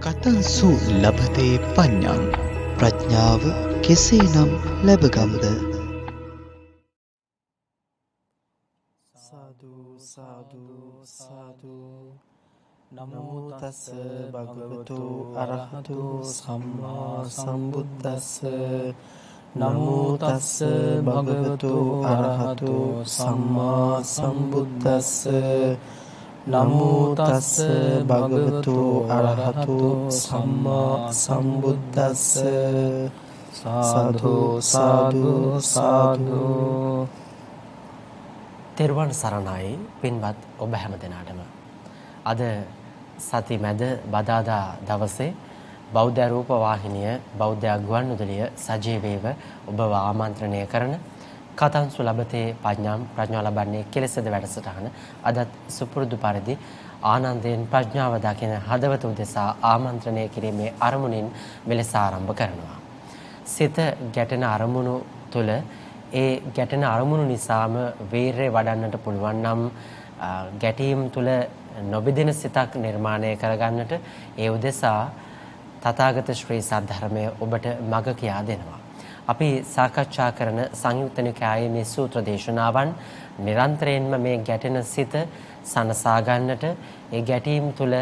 කතංසු ලබතේ පඤ්ඤං ප්‍රඥාව කෙසේනම් ලැබගම්ද? සාදු සාදු සාදු නමෝ තස් භගවතු අරහතු සම්මා සම්බුද්දස්ස නමෝ තස් භගවතු අරහතු සම්මා සම්බුද්දස්ස නමෝ තස් භගවතු අරහතු සම්මා සම්බුද්දස්ස සාදු සාදු සාදු. තෙරුවන් සරණයි පින්වත් ඔබ හැම දෙනාටම. අද සති මැද බදාදා දවසේ බෞද්ධ රූප වාහිනිය බෞද්ධ ගුවන්විදුලිය සජීවීව ඔබව ආමන්ත්‍රණය කරන කතංසු ලබතේ පඤ්ඤම් ප්‍රඥාව ලබන්නේ කෙලෙසද වැඩසටහන අදත් සුපුරුදු පරිදි ආනන්දයෙන් ප්‍රඥාව දකින හදවත උදෙසා ආමන්ත්‍රණය කිරීමේ අරමුණින් මෙලෙස ආරම්භ කරනවා. සිත ගැටෙන අරමුණු තුළ ඒ ගැටෙන අරමුණු නිසාම වීරය වඩන්නට පුළුවන් නම් ගැටීම් තුළ නොබෙදෙන සිතක් නිර්මාණය කරගන්නට ඒ උදෙසා තථාගත ශ්‍රී සද්ධර්මය ඔබට මඟ කියා දෙනවා. අපි සාකච්ඡා කරන සංයුත්ත නිකායේ මේ සූත්‍ර දේශනාවන් නිරන්තරයෙන්ම මේ ගැටෙන සිත සනසා ගන්නට ඒ ගැටීම් තුළ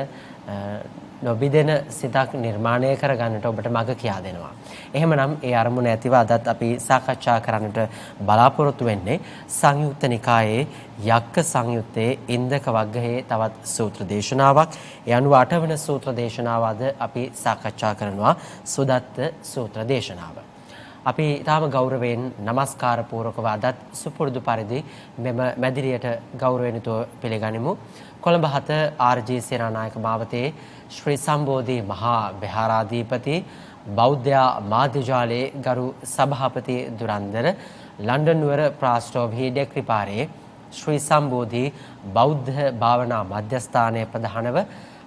නොබිදෙන සිතක් නිර්මාණය කරගන්නට ඔබට මඟ කියා දෙනවා. එහෙමනම් ඒ අරමුණ ඇතිව අදත් අපි සාකච්ඡා කරන්නට බලාපොරොත්තු වෙන්නේ සංයුත්ත නිකායේ යක්ක සංයුත්තේ ඉන්දක වග්ගයේ තවත් සූත්‍ර දේශනාවක්. ඒ අනුව 8 වන සූත්‍ර දේශනාව අද අපි සාකච්ඡා කරනවා සුදත්ත සූත්‍ර දේශනාව. අපි ඊටම ගෞරවයෙන් নমස්කාර පූර්වකව අදත් සුපුරුදු පරිදි මෙම මැදිරියට ගෞරවයෙන් පිළිගනිමු. කොළඹ 7 ආර්.ජී. සේනානායක මාවතේ ශ්‍රී සම්බෝධි මහා විහාරාධිපති බෞද්ධ මාධ්‍යජාලයේ ගරු සභාපති දුරන්දර ලන්ඩන් නුවර ප්‍රාස්ටෝභී ඩෙක්රිපාරේ ශ්‍රී සම්බෝධි බෞද්ධ භාවනා මධ්‍යස්ථානයේ ප්‍රධානව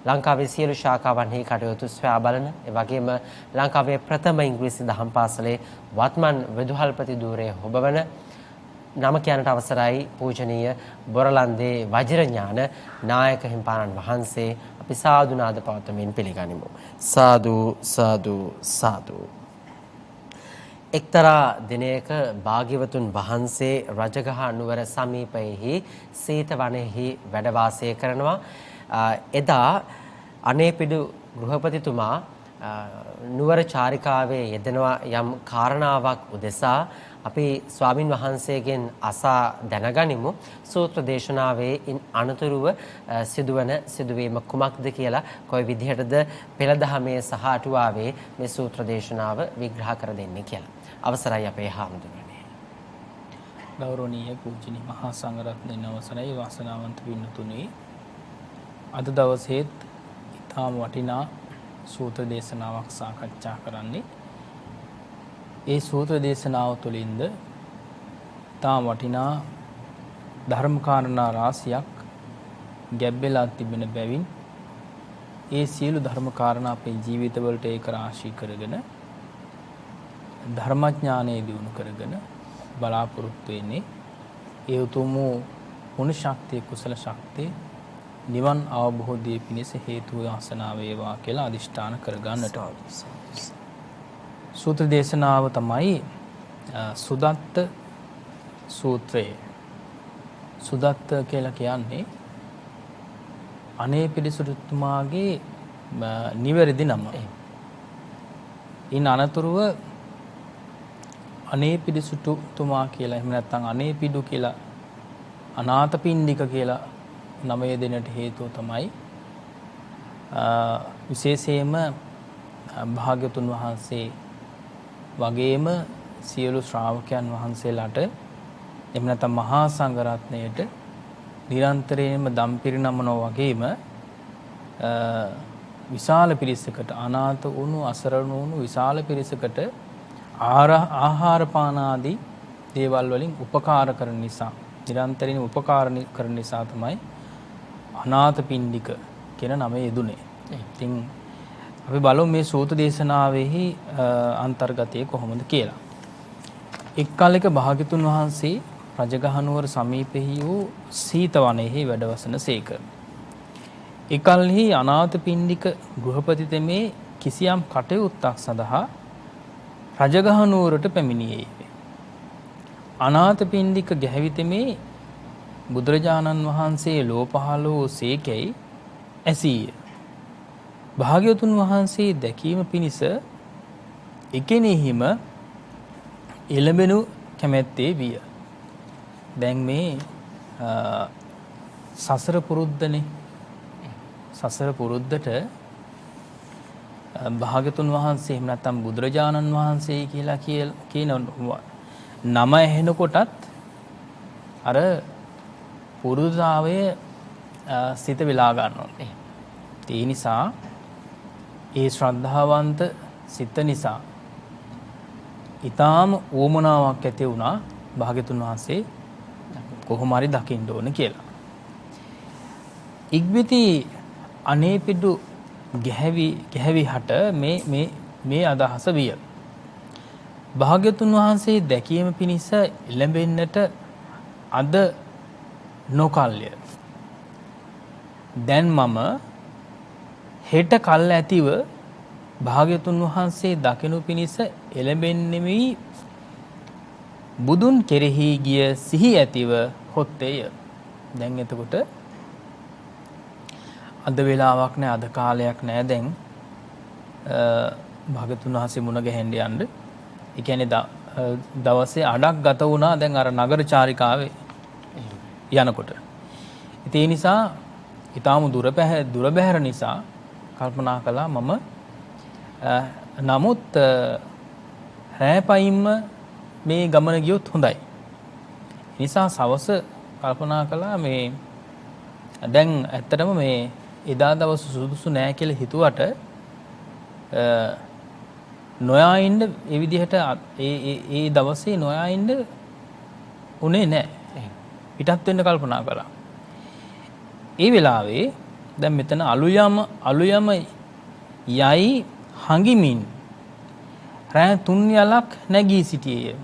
ලංකාවේ සියලු ශාඛාවන්හි කටයුතු සොයා බලන ඒ වගේම ලංකාවේ ප්‍රථම ඉංග්‍රීසි දහම් පාසලේ වත්මන් විදුහල්පති ධූරයේ හොබවන නම කියනට අවසරයි පූජනීය බොරලන්දේ වජිරඥාන නායක හිමිපාණන් වහන්සේ අපි සාදු නාද පවත්වමින් පිළිගනිමු. සාදු සාදු සාදු. එක්තරා දිනයක භාග්‍යවතුන් වහන්සේ රජගහ නුවර සමීපයෙහි සීත වනයේහි වැඩ වාසය කරනවා. එදා අනේපිඩු ගෘහපතිතුමා නුවර චාරිකාවේ යෙදෙනවා යම් කාරණාවක් උදෙසා අපි ස්වාමින් වහන්සේගෙන් අසා දැනගනිමු සූත්‍ර දේශනාවේ අනතුරුව සිදුවන සිදුවීම කුමක්ද කියලා කොයි විදිහටද පෙළදහමේ සහ අටුවාවේ මේ සූත්‍ර දේශනාව විග්‍රහ කර දෙන්නේ කියලා. අවසරයි අපේ හාමුදුරනේ. ගෞරවනීය පූජනීය මහා සංඝරත්නයන් අවසරයි වාසනාවන්ත පින්තුනි. අද දවසේත් ඊටාම වටිනා සූත්‍ර දේශනාවක් සාකච්ඡා කරන්නේ. ඒ සූත්‍ර දේශනාව තුළින්ද ඊටාම වටිනා ධර්ම කාරණා රාශියක් ගැබ්බෙලා තිබෙන බැවින් ඒ සියලු ධර්ම කාරණා අපේ ජීවිතවලට ඒක රාශී කරගෙන ධර්මඥානය දියුණු කරගෙන බලාපොරොත්තු වෙන්නේ ඒ උතුම් ගුණ ශක්තිය කුසල ශක්තිය නිවන් අවබෝධයේ පිණිස හේතු වාසනා වේවා කියලා අදිෂ්ඨාන කරගන්නට. සූත්‍ර දේශනාව තමයි සුදත්ත සූත්‍රය. සුදත්ත කියලා කියන්නේ අනේපිඩුතුමාගේ නිවැරදි නම. ඉන් අනතුරුව අනේපිඩුතුමා කියලා එහෙම නැත්නම් අනේපිඩු කියලා අනාථපිණ්ඩික කියලා නම යෙදෙන්නට හේතුව තමයි විශේෂයෙන්ම භාග්‍යතුන් වහන්සේ වගේම සියලු ශ්‍රාවකයන් වහන්සේලාට එහෙම නැත්නම් මහා සංඝරත්නයට නිරන්තරයෙන්ම දම් පිරිනමනවා වගේම විශාල පිරිසකට අනාථ වුණු අසරණ වුණු විශාල පිරිසකට ආහාර පාන ආදී දේවල් වලින් උපකාර කරන නිසා නිරන්තරයෙන් උපකාර කරන නිසා තමයි අනාථපිණ්ඩික කියන නම යෙදුනේ. ඉතින් අපි බලමු මේ සූත්‍ර දේශනාවෙහි අන්තර්ගතය කොහොමද කියලා. එක් කාලයක භාග්‍යතුන් වහන්සේ රජගහ නුවර සමීපෙහි වූ සීත වනයේහි වැඩවසන සේක. එකල්හි අනාථපිණ්ඩික ගෘහපතිතෙමේ කිසියම් කටයුත්තක් සඳහා රජගහ නුවරට පැමිණියේය. අනාථපිණ්ඩික ගැහැවිතෙමේ බුදුරජාණන් වහන්සේ ලෝ පහළ වූ සේකැයි ඇසීය. භාග්‍යවතුන් වහන්සේ දැකීම පිණිස එකෙනෙහිම එළඹෙනු කැමැත්තේ විය. දැන් මේ සසර පුරුද්දනේ. සසර පුරුද්දට භාග්‍යවතුන් වහන්සේ එහෙම නැත්නම් බුදුරජාණන් වහන්සේ කියලා කියන නම ඇහෙනකොටත් අර පුරුදුතාවය සිත වෙලා ගන්නවා. ඒ නිසා ඒ ශ්‍රද්ධාවන්ත සිත නිසා ඊටාම ඕමනාවක් ඇති වුණා භාග්‍යවතුන් වහන්සේ කොහොම හරි දකින්න ඕන කියලා. ඉක්බිති අනේපිඩු ගැහැවි හට මේ අදහස විය. භාග්‍යවතුන් වහන්සේ දැකීම පිණිස එළඹෙන්නට අද නොකල්ය. දැන් මම හෙට කල් ඇතිව භාග්‍යවතුන් වහන්සේ දකිනු පිණිස එළඹෙන්නෙමි බුදුන් කෙරෙහි ගිය සිහි ඇතිව හොත්තේය. දැන් එතකොට අද වෙලාවක් නෑ, අද කාලයක් නෑ. දැන් භාග්‍යවතුන් වහන්සේ මුණ ගැහෙන්න යන්න. ඒ කියන්නේ දවසේ අඩක් ගත වුණා දැන් අර නගර චාරිකාවේ යනකොට. ඒ නිසා ඊටාම දුර බැහැර නිසා කල්පනා කළා මම නමුත් රැපයින්ම මේ ගමන ගියොත් හොඳයි. නිසා සවස කල්පනා කළා මේ දැන් ඇත්තටම මේ එදා දවස් සුදුසු නෑ කියලා හිතුවට නොයා ඉන්න ඒ විදිහට ඒ දවසේ නොයා ඉන්න උනේ නෑ. පිටත් වෙන්න කල්පනා කළා. ඒ වෙලාවේ දැන් මෙතන අලුයම යයි හඟිමින් රෑ 3 යලක් නැගී සිටියේය.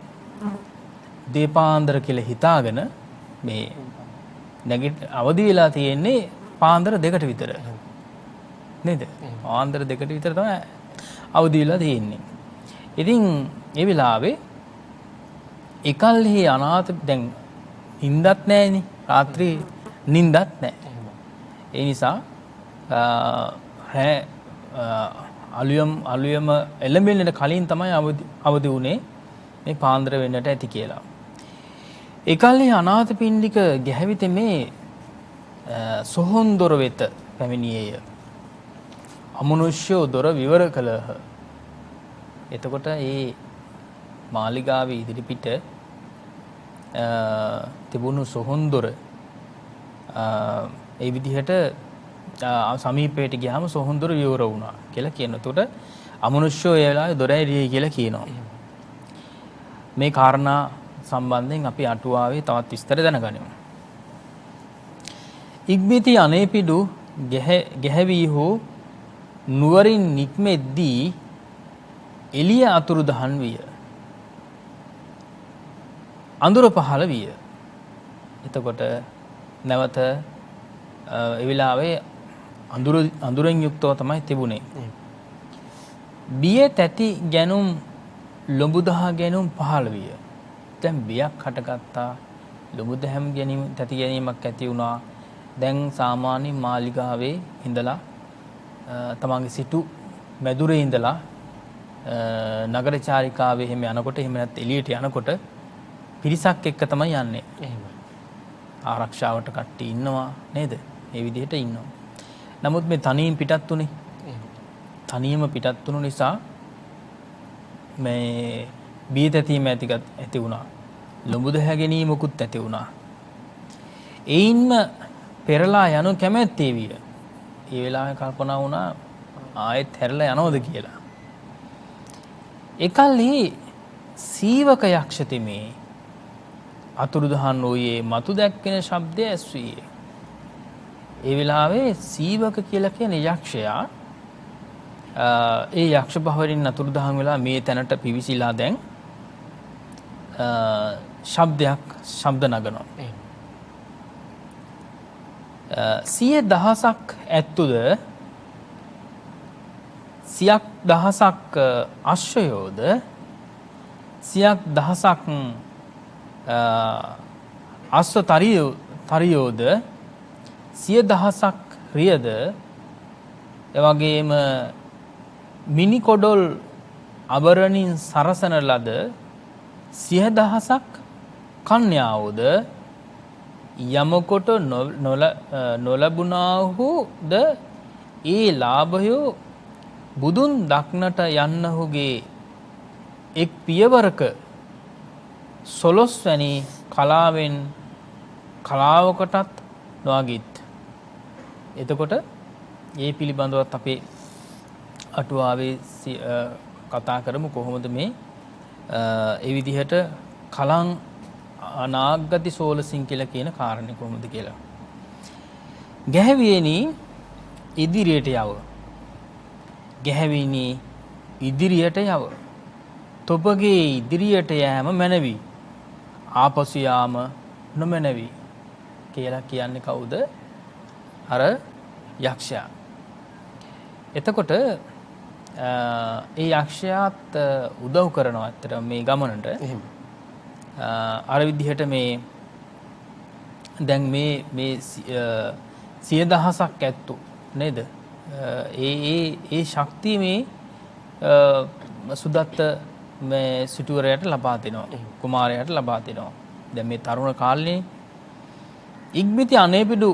දීපාන්දර කියලා හිතාගෙන මේ අවදි වෙලා තියෙන්නේ පාන්දර 2ට විතර. නේද? පාන්දර 2ට විතර තමයි අවදි වෙලා තියෙන්නේ. ඉතින් ඒ වෙලාවේ එකල්හි අනාථ දැන් නිින්දත් නැහැනේ. රාත්‍රී නිින්දත් නැහැ. ඒ නිසා අලුයම එළඹෙන්නට කලින් තමයි අවදි වුණේ මේ පාන්දර වෙන්නට ඇති කියලා. එකල්හි අනාථපිණ්ඩික ගැහැවිත මේ සොහොන් දොර වෙත පැමිණියේය. අමනුෂ්‍යෝ දොර විවර කළහ. එතකොට ඒ මාලිගාවේ ඉදිරිපිට තිබුණු සොහොන් දොර ඒ විදිහට සමීපයට ගියාම සොහොන් දොර විවර වුණා කියලා කියනවා. එතකොට අමනුෂ්‍යෝ ඒ වෙලාවේ දොර ඇරියයි කියලා කියනවා. මේ කාරණා සම්බන්ධයෙන් අපි අටුවාවේ තවත් විස්තර දැනගනිමු. ඉක්බිති අනේපිඩු ගැහැවි හෝ නුවරින් නික්මෙද්දී එළිය අතුරුදහන් විය. අඳුර පහළ විය. එතකොට නැවත ඒ වෙලාවේ අඳුරෙන් යුක්තව තමයි තිබුණේ. බිය තැති ගැනුම් ලොඹුදහ ගැනුම් පහළ විය. දැන් බියක් හටගත්තා. ලොඹුදහම් ගැනීම තැති ගැනීමක් ඇති වුණා. දැන් සාමාන්‍ය මාලිගාවේ ඉඳලා තමන්ගේ සිටු මැදුරේ ඉඳලා නගර චාරිකාවේ එහෙම යනකොට එහෙම නැත්නම් එළියට යනකොට පිරිසක් එක්ක තමයි යන්නේ. එහෙම. ආරක්ෂාවට කට්ටිය ඉන්නවා නේද? මේ විදිහට ඉන්නවා. නමුත් මේ තනියෙන් පිටත් උනේ. තනියම පිටත් වුණු නිසා මේ බීතැතීම ඇති වුණා. ලොඹුද හැගෙනීමකුත් ඇති වුණා. ඒින්ම පෙරලා යනු කැමැත්තේ විය. ඒ වෙලාවේ කල්පනා වුණා ආයෙත් හැරලා යනවද කියලා. එකල්හි සීවක යක්ෂතෙමේ අතුරුදහන් වූයේ මතු දැක්කෙන ශබ්දය ඇස්වියේ. ඒ වෙලාවේ සීවක කියලා කියන යක්ෂයා ඒ යක්ෂ භවරින් අතුරුදහන් වෙලා මේ තැනට පිවිසිලා දැන් ශබ්ද නගනවා. සිය දහසක් ඇත්තුද සියක් දහසක් අශ්වයෝද සියක් දහසක් අශ්ව තරියෝද සිය දහසක් රියද එවැගේම මිනි කොඩොල් අබරණින් සරසන ලද සිය දහසක් කන්‍යාවෝද යමකොට නොලැබුණාහුද ඒ ලාභයෝ බුදුන් දක්නට යන්නහුගේ එක් පියවරක 12 වැනි කලාවකටත් නොගිත්. එතකොට ඒ පිළිබඳවත් අපේ අටුවාවේ කතා කරමු කොහොමද මේ ඒ විදිහට කලං අනාගති සෝලසින් කියලා කියන කාරණේ කොහොමද කියලා. ගැහැවියනි ඉදිරියට යව. ගැහැවිනි ඉදිරියට යව. තොපගේ ඉදිරියට යෑම මැනවි. ආපසු යාම නොමැනවි කියලා කියන්නේ කවුද? අර යක්ෂයා. එතකොට ඒ යක්ෂයාත් උදව් කරනවා අතර මේ ගමනට. එහෙම. අර විදිහට මේ දැන් මේ 100,000ක් ඇත්තු නේද? ඒ ශක්තිය මේ සුදත්ත මේ සිටුවරයට ලබා දෙනවා. කුමාරයාට ලබා දෙනවා. දැන් මේ තරුණ කාලේ ඉක්බිති අනේපිඩු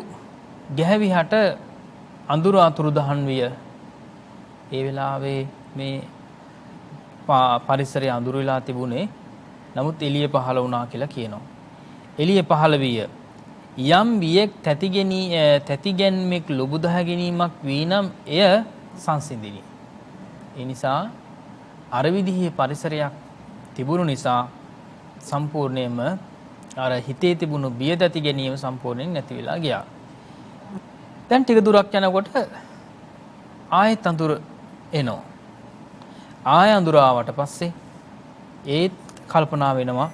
ගැහැවිහට අඳුර අතුරුදහන් විය. ඒ වෙලාවේ මේ පරිසරය අඳුර වෙලා තිබුණේ. නමුත් එළිය පහළ වුණා කියලා කියනවා. එළිය පහළ විය. යම් වියෙක් තැතිගැන්මෙක් ලොබුදහ ගැනීමක් වී නම් එය සංසිඳිනි. ඒ නිසා අර විදිහේ පරිසරයක් තිබුණු නිසා සම්පූර්ණයෙන්ම අර හිතේ තිබුණු බිය තැති ගැනීම සම්පූර්ණයෙන් නැති වෙලා ගියා. දැන් ටික දුරක් යනකොට ආයෙත් අඳුර එනවා. ආයෙ අඳුර ආවට පස්සේ ඒත් කල්පනා වෙනවා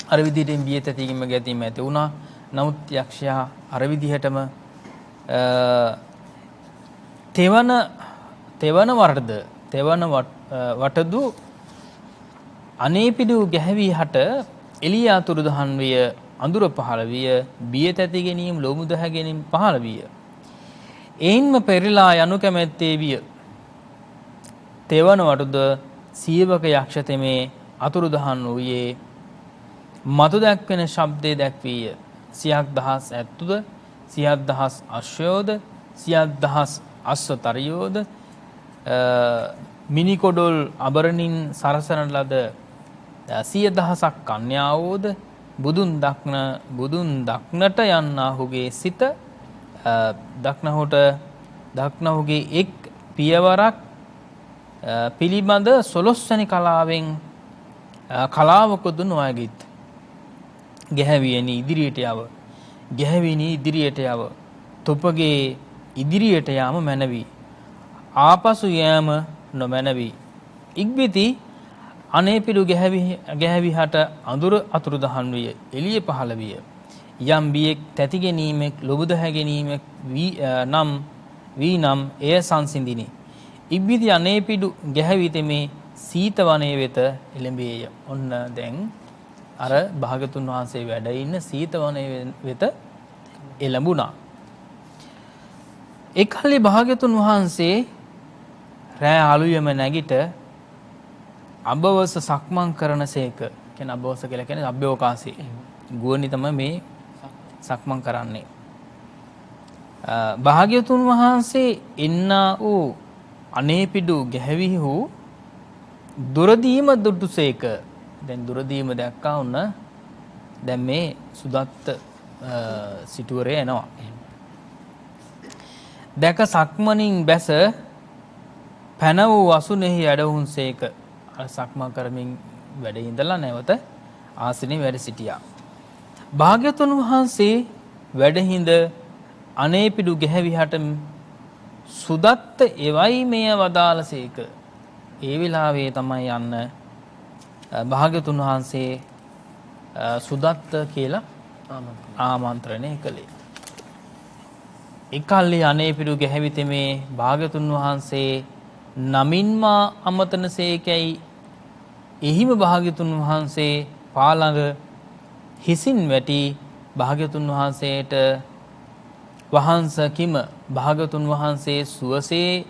අර විදිහට බිය තැතිගීම ගැතීම ඇති වුණා. නමුත් යක්ෂයා අර විදිහටම තෙවන වටදු අනේපිඩු ගැහැවී හට එළිය අතුරුදහන් විය. අඳුර පහළ විය. බිය තැති ගැනීම ලොමු දහ ගැනීම පහළ විය. එයින්ම පෙරලා යනු කැමැත්තේ විය. තෙවන වටුද සියවක යක්ෂ තෙමේ අතුරුදහන් වූයේ මතු දැක්වෙන ශබ්දේ දැක්වීය. සියක් දහස් ඇත්තුද සියක් දහස් අශ්වයෝද සියක් දහස් අශ්වතරියෝද මිනිකොඩොල් අබරණින් සරසන ලද 100,000ක් කන්‍යාවෝද බුදුන් දක්නට යන්නාහුගේ සිත දක්නහුගේ එක් පියවරක් පිළිබඳ 12 වැනි කලාවකොදු නොයගිත්. ගැහැවියනි ඉදිරියට යව. ගැහැවිනි ඉදිරියට යව. තොපගේ ඉදිරියට යාම මැනවි. ආපසු යෑම නොමැනවි. ඉක්බිති අනේපිඩු ගැහැවිහට අඳුර අතුරුදහන් විය. එළිය පහළ විය. යම් බියෙක් තැති ගැනීමෙක් ලොබුදහ ගැනීමක් වී නම් එය සංසිඳිනි. ඉක්බිති අනේපිඩු ගැහැවිතෙමේ සීත වනයේ වෙත එළඹේය. ඔන්න දැන් අර භාගතුන් වහන්සේ වැඩ ඉන්න සීත වනයේ වෙත එළඹුණා. එකල්ලි භාගතුන් වහන්සේ රෑ අලුයම නැගිට අබවස සක්මන් කරනසේක. කියන්නේ අබවස කියලා කියන්නේ අභ්‍යවකාශයේ. ගුවනි තමයි මේ සක්මන් කරන්නේ. භාග්‍යතුන් වහන්සේ එන්නා වූ අනේපිඩු ගැහැවිහි වූ දුරදීම දුටුසේක. දැන් දුරදීම දැක්කා වුණ දැන් මේ සුදත්ත සිටුවරේ එනවා. දැක සක්මනින් බැස පැන වූ වසුනේහි වැඩහුන්සේක. සක්මන් කරමින් වැඩ ඉඳලා නැවත ආසනේ වැඩ සිටියා. භාග්‍යතුන් වහන්සේ වැඩහිඳ අනේපිඩු ගැහැවිහට සුදත්ත එවයි මෙය වදාළසේක. ඒ වෙලාවේ තමයි යන්න භාග්‍යතුන් වහන්සේ සුදත්ත කියලා ආමන්ත්‍රණය කළේ. එකල්ලි අනේපිඩු ගැහැවිතෙමේ භාග්‍යතුන් වහන්සේ නමින්ම අමතනසේකැයි එහිම භාග්‍යතුන් වහන්සේ පාළඟ හිසින් වැටි භාග්‍යතුන් වහන්සේට වහන්ස කිම භාග්‍යතුන් වහන්සේ සුවසේ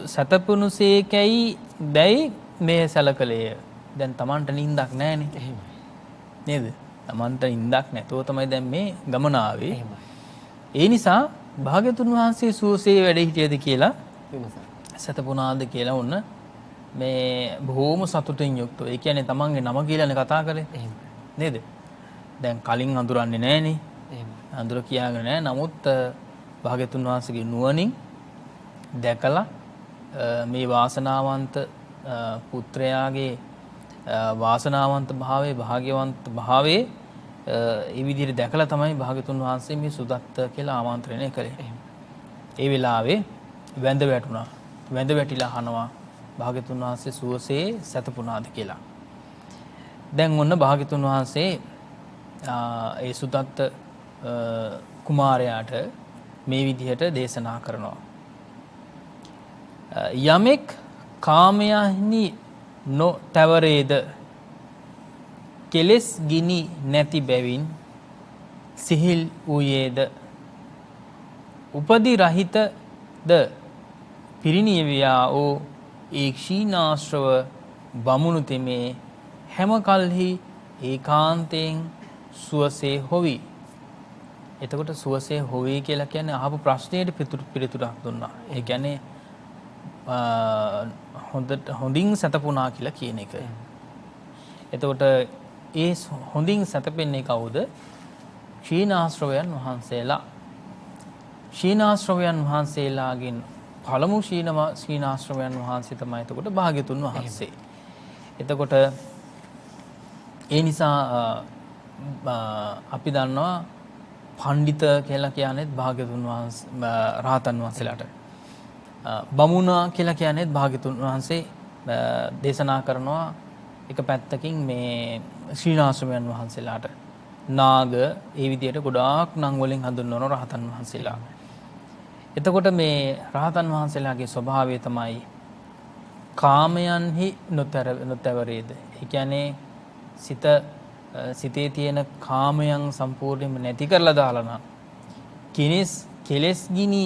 සැතපුණුසේකැයි දැයි මේ සැලකලේය. දැන් Tamanට නිින්දක් නැහැනේ. එහෙමයි. නේද? Tamanට නිින්දක් නැතෝ තමයි දැන් මේ ගමන ආවේ. එහෙමයි. ඒ නිසා භාග්‍යතුන් වහන්සේ සුවසේ වැඩ හිටියද කියලා සැතපුණාද කියලා ඔන්න මේ බොහොම සතුටින් යුක්තව. ඒ කියන්නේ තමන්ගේ නම කියලානේ කතා කරේ. එහෙමයි. නේද? දැන් කලින් අඳුරන්නේ නැහනේ. එහෙමයි. අඳුර කියාගෙන නැහැ. නමුත් භාග්‍යතුන් වහන්සේගේ නුවණින් දැකලා මේ වාසනාවන්ත පුත්‍රයාගේ වාසනාවන්ත භාවයේ භාග්‍යවන්ත භාවයේ ඒ විදිහට දැකලා තමයි භාග්‍යතුන් වහන්සේ මේ සුදත්ත කියලා ආමන්ත්‍රණය කළේ. ඒ වෙලාවේ වැඳ වැටුණා. වැඳ වැටිලා අහනවා භාග්‍යතුන් වහන්සේ සුවසේ සැතපුණාද කියලා. දැන් ඔන්න භාග්‍යතුන් වහන්සේ ඒ සුදත්ත කුමාරයාට මේ විදිහට දේශනා කරනවා. යමෙක් කාමයන්හි නොතැවරේද කෙලෙස් ගිනි නැති බැවින් සිහිල් වූයේද උපදි රහිතද පිරිනියවියා වූ ඒ ක්ෂීණාශ්‍රව බමුණු තෙමේ හැම කල්හි ඒකාන්තයෙන් සුවසේ හොවි. එතකොට සුවසේ හොවි කියලා කියන්නේ අහපු ප්‍රශ්නයට පිළිතුරක් දුන්නා. ඒ කියන්නේ හොඳින් සැතපුණා කියලා කියන එක. එතකොට ඒ හොඳින් සැතපෙන්නේ කවුද? ක්ෂීණාශ්‍රවයන් වහන්සේලා. ක්ෂීණාශ්‍රවයන් වහන්සේලාගෙන් පළමු ක්ෂීණාශ්‍රවයන් වහන්සේ තමයි එතකොට භාග්‍යතුන් වහන්සේ. එතකොට ඒ නිසා අපි දන්නවා පඬිත කියලා කියන්නේත් භාග්‍යතුන් වහන්සේ රහතන් වහන්සේලාට. බමුණා කියලා කියන්නේත් භාග්‍යතුන් වහන්සේ දේශනා කරනවා එක පැත්තකින් මේ ශ්‍රීනාශ්‍රමයන් වහන්සේලාට. නාග ඒ විදිහට ගොඩාක් නම් වලින් හඳුන්වන රහතන් වහන්සේලා. එතකොට මේ රහතන් වහන්සේලාගේ ස්වභාවය තමයි කාමයන්හි නොතැවරේද. ඒ කියන්නේ සිතේ තියෙන කාමයන් සම්පූර්ණයෙන්ම නැති කරලා දාලා නම් කෙලෙස් ගිනි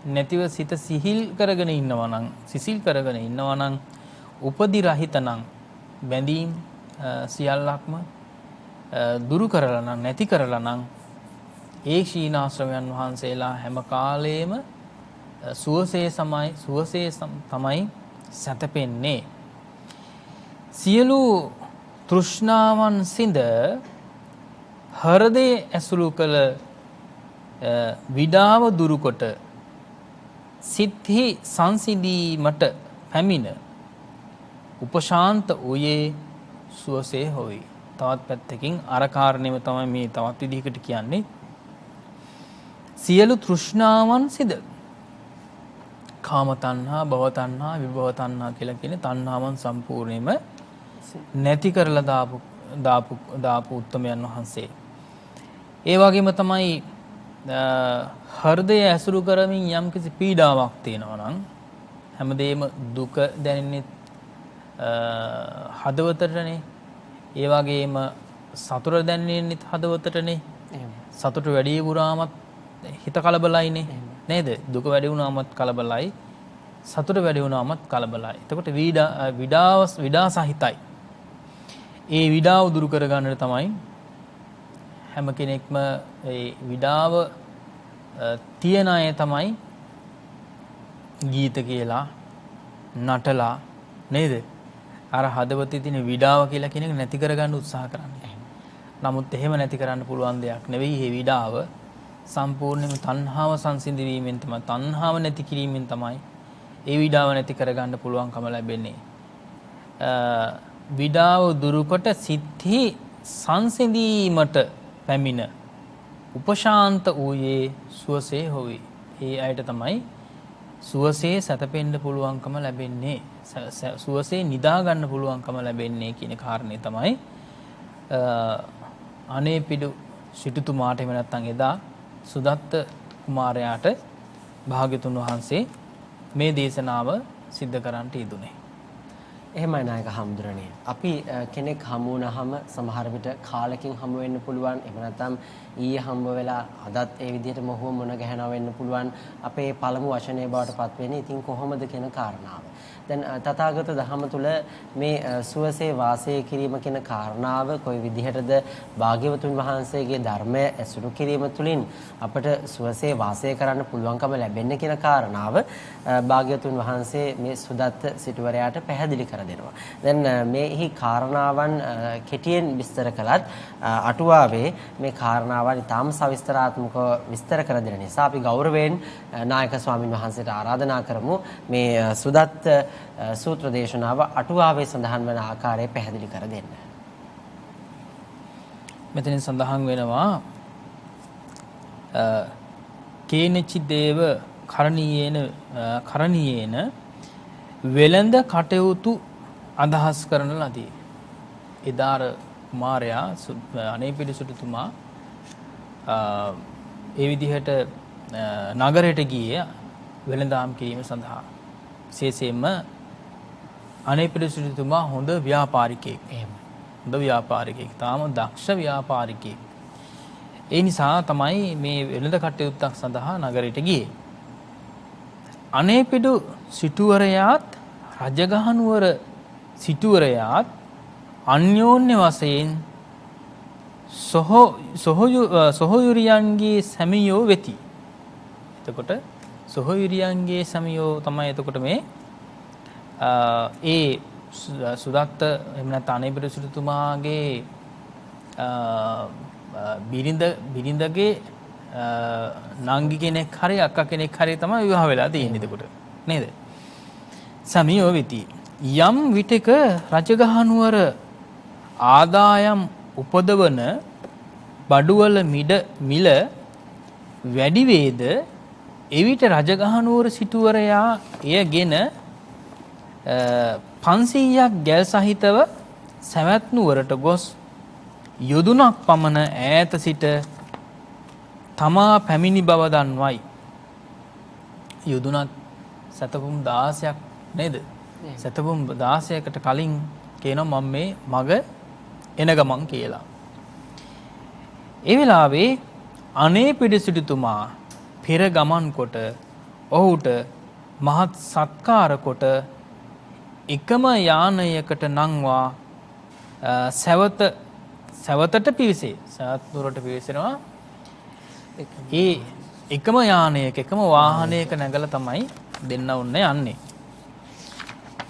නැතිව සිත සිහිල් කරගෙන ඉන්නවා නම් සිසිල් කරගෙන ඉන්නවා නම් උපදි රහිත නම් බැඳීම් සියල්ලක්ම දුරු කරලා නම් නැති කරලා නම් ඒ ක්ෂීණාශ්‍රමයන් වහන්සේලා හැම කාලෙම සුවසේ තමයි සැතපෙන්නේ. සියලු තෘෂ්ණාවන් සිඳ හෘදයේ ඇසුරු කළ විඩාව දුරුකොට සිත්හි සංසිඳීමට පැමිණ උපශාන්ත වූයේ සුවසේ හොයි. තවත් පැත්තකින් අර කාරණේම තමයි මේ තවත් විදිහකට කියන්නේ. සියලු තෘෂ්ණාවන් සිඳ කාම තණ්හා, භව තණ්හා, විභව තණ්හා කියලා කියන තණ්හාවන් සම්පූර්ණයෙන්ම නැති කරලා දාපු උත්තමයන් වහන්සේ. ඒ වගේම තමයි හෘදය ඇසුරු කරමින් යම්කිසි පීඩාවක් තියෙනවා නම් හැමදේම දුක දැනෙන්නේ හදවතටනේ. ඒ වගේම සතුට දැනෙන්නේ හදවතටනේ. සතුට වැඩි වුණාමත් හිත කලබලයිනේ. නේද? දුක වැඩි වුණාමත් කලබලයි. සතුට වැඩි වුණාමත් කලබලයි. එතකොට විඩා සහිතයි. ඒ විඩාව දුරු කරගන්නට තමයි හැම කෙනෙක්ම ඒ විඩාව තියන අය තමයි ගීත කියලා නටලා නේද? අර හදවතේ තියෙන විඩාව කියලා කියන එක නැති කරගන්න උත්සාහ කරන්නේ. නමුත් එහෙම නැති කරන්න පුළුවන් දෙයක් නෙවෙයි. මේ විඩාව සම්පූර්ණයෙන්ම තණ්හාව සංසිඳවීමෙන් තමයි, තණ්හාව නැති කිරීමෙන් තමයි ඒ විඩාව නැති කරගන්න පුළුවන්කම ලැබෙන්නේ. විඩාව දුරුකොට සිත්හි සංසිඳීමට පැමිණ උපශාන්ත වූයේ සුවසේ හොවි. ඒ අයට තමයි සුවසේ සැතපෙන්න පුළුවන්කම ලැබෙන්නේ. සුවසේ නිදා ගන්න පුළුවන්කම ලැබෙන්නේ කියන කාරණේ තමයි අනේපිඩු සිටුතුමාට එහෙම නැත්නම් එදා සුදත්ත කුමාරයාට භාග්‍යතුන් වහන්සේ මේ දේශනාව සිද්ධ කරන්නට යෙදුනේ. එහෙමයි නායක හම්දුරනේ. අපි කෙනෙක් හමු වුණාම සමහර විට කාලෙකින් හමු වෙන්න පුළුවන්. එහෙම නැත්නම් ඊයේ හම්බ වෙලා අදත් ඒ විදිහටම ඔහුව මුණ ගැහෙනවා වෙන්න පුළුවන්. අපේ පළමු වචනේ බවට පත් වෙන්නේ ඉතින් කොහොමද කියන කාරණාව. දැන් තථාගත දහම තුල මේ සුවසේ වාසය කිරීම කියන කාරණාව කොයි විදිහටද භාග්‍යවතුන් වහන්සේගේ ධර්මය ඇසුරු කිරීම තුළින් අපට සුවසේ වාසය කරන්න පුළුවන්කම ලැබෙන්නේ කියන කාරණාව භාග්‍යවතුන් වහන්සේ මේ සුදත්ත සිටුවරයාට පැහැදිලි කර දෙනවා. දැන් මේහි කාරණාවන් කෙටියෙන් විස්තර කළත් අටුවාවේ මේ කාරණාවන් ඉතාම සවිස්තරාත්මකව විස්තර කර දෙන නිසා අපි ගෞරවයෙන් නායක ස්වාමින් වහන්සේට ආරාධනා කරමු මේ සුදත්ත සූත්‍ර දේශනාව අටුවාවේ සඳහන් වන ආකාරය පැහැදිලි කර දෙන්න. මෙතනින් සඳහන් වෙනවා කේනචි දේව කරණීයේන වෙළඳ කටයුතු අදහස් කරන ලදී. එදාර කුමාරයා අනේපිඩු සිටුතුමා ඒ විදිහට නගරයට ගියේ වෙළඳාම් කිරීම සඳහා. විශේෂයෙන්ම අනේපිඩු සිටුතුමා හොඳ ව්‍යාපාරිකයෙක්. හොඳ ව්‍යාපාරිකයෙක්. තාම දක්ෂ ව්‍යාපාරිකයෙක්. ඒ නිසා තමයි මේ වෙළඳ කටයුත්තක් සඳහා නගරයට ගියේ. අනේපිඩු සිටුවරයාත් රජගහනුවර සිටුවරයාත් අන්‍යෝන්‍ය වශයෙන් සොහොයුරියන්ගේ සැමියෝ වෙති. එතකොට සොහොයුරියන්ගේ සැමියෝ තමයි එතකොට මේ ඒ සුදත්ත එහෙම නැත්නම් අනේපිඩු සිටුතුමාගේ බිරිඳගේ නංගි කෙනෙක් හරි අක්කා කෙනෙක් හරි තමයි විවාහ වෙලා තියෙන්නේ එතකොට නේද? සමියෝ වෙති. යම් විටක රජගහනුවර ආදායම් උපදවන බඩුවල මිල වැඩි වේද එවිට රජගහනුවර සිටුවරයා එයගෙන 500ක් ගැල් සහිතව සවැත් නුවරට ගොස් යොදුනක් පමණ ඈත සිට තමා පැමිණි බව දන්වයි. යොදුනක් සතපුම් 16ක් නේද? සතපුම් 16කට කලින් කියනවා මම මේ මග එන ගමන් කියලා. ඒ වෙලාවේ අනේපිඩු සිටුතුමා පෙර ගමන් කොට ඔහුට මහත් සත්කාර කොට එකම යානයකට නංවා සවතට පිවිසේ. සවැත් නුවරට පිවිසෙනවා. ඒ එකම යානයක එකම වාහනයක නැගලා තමයි දෙන්න උන්නේ යන්නේ.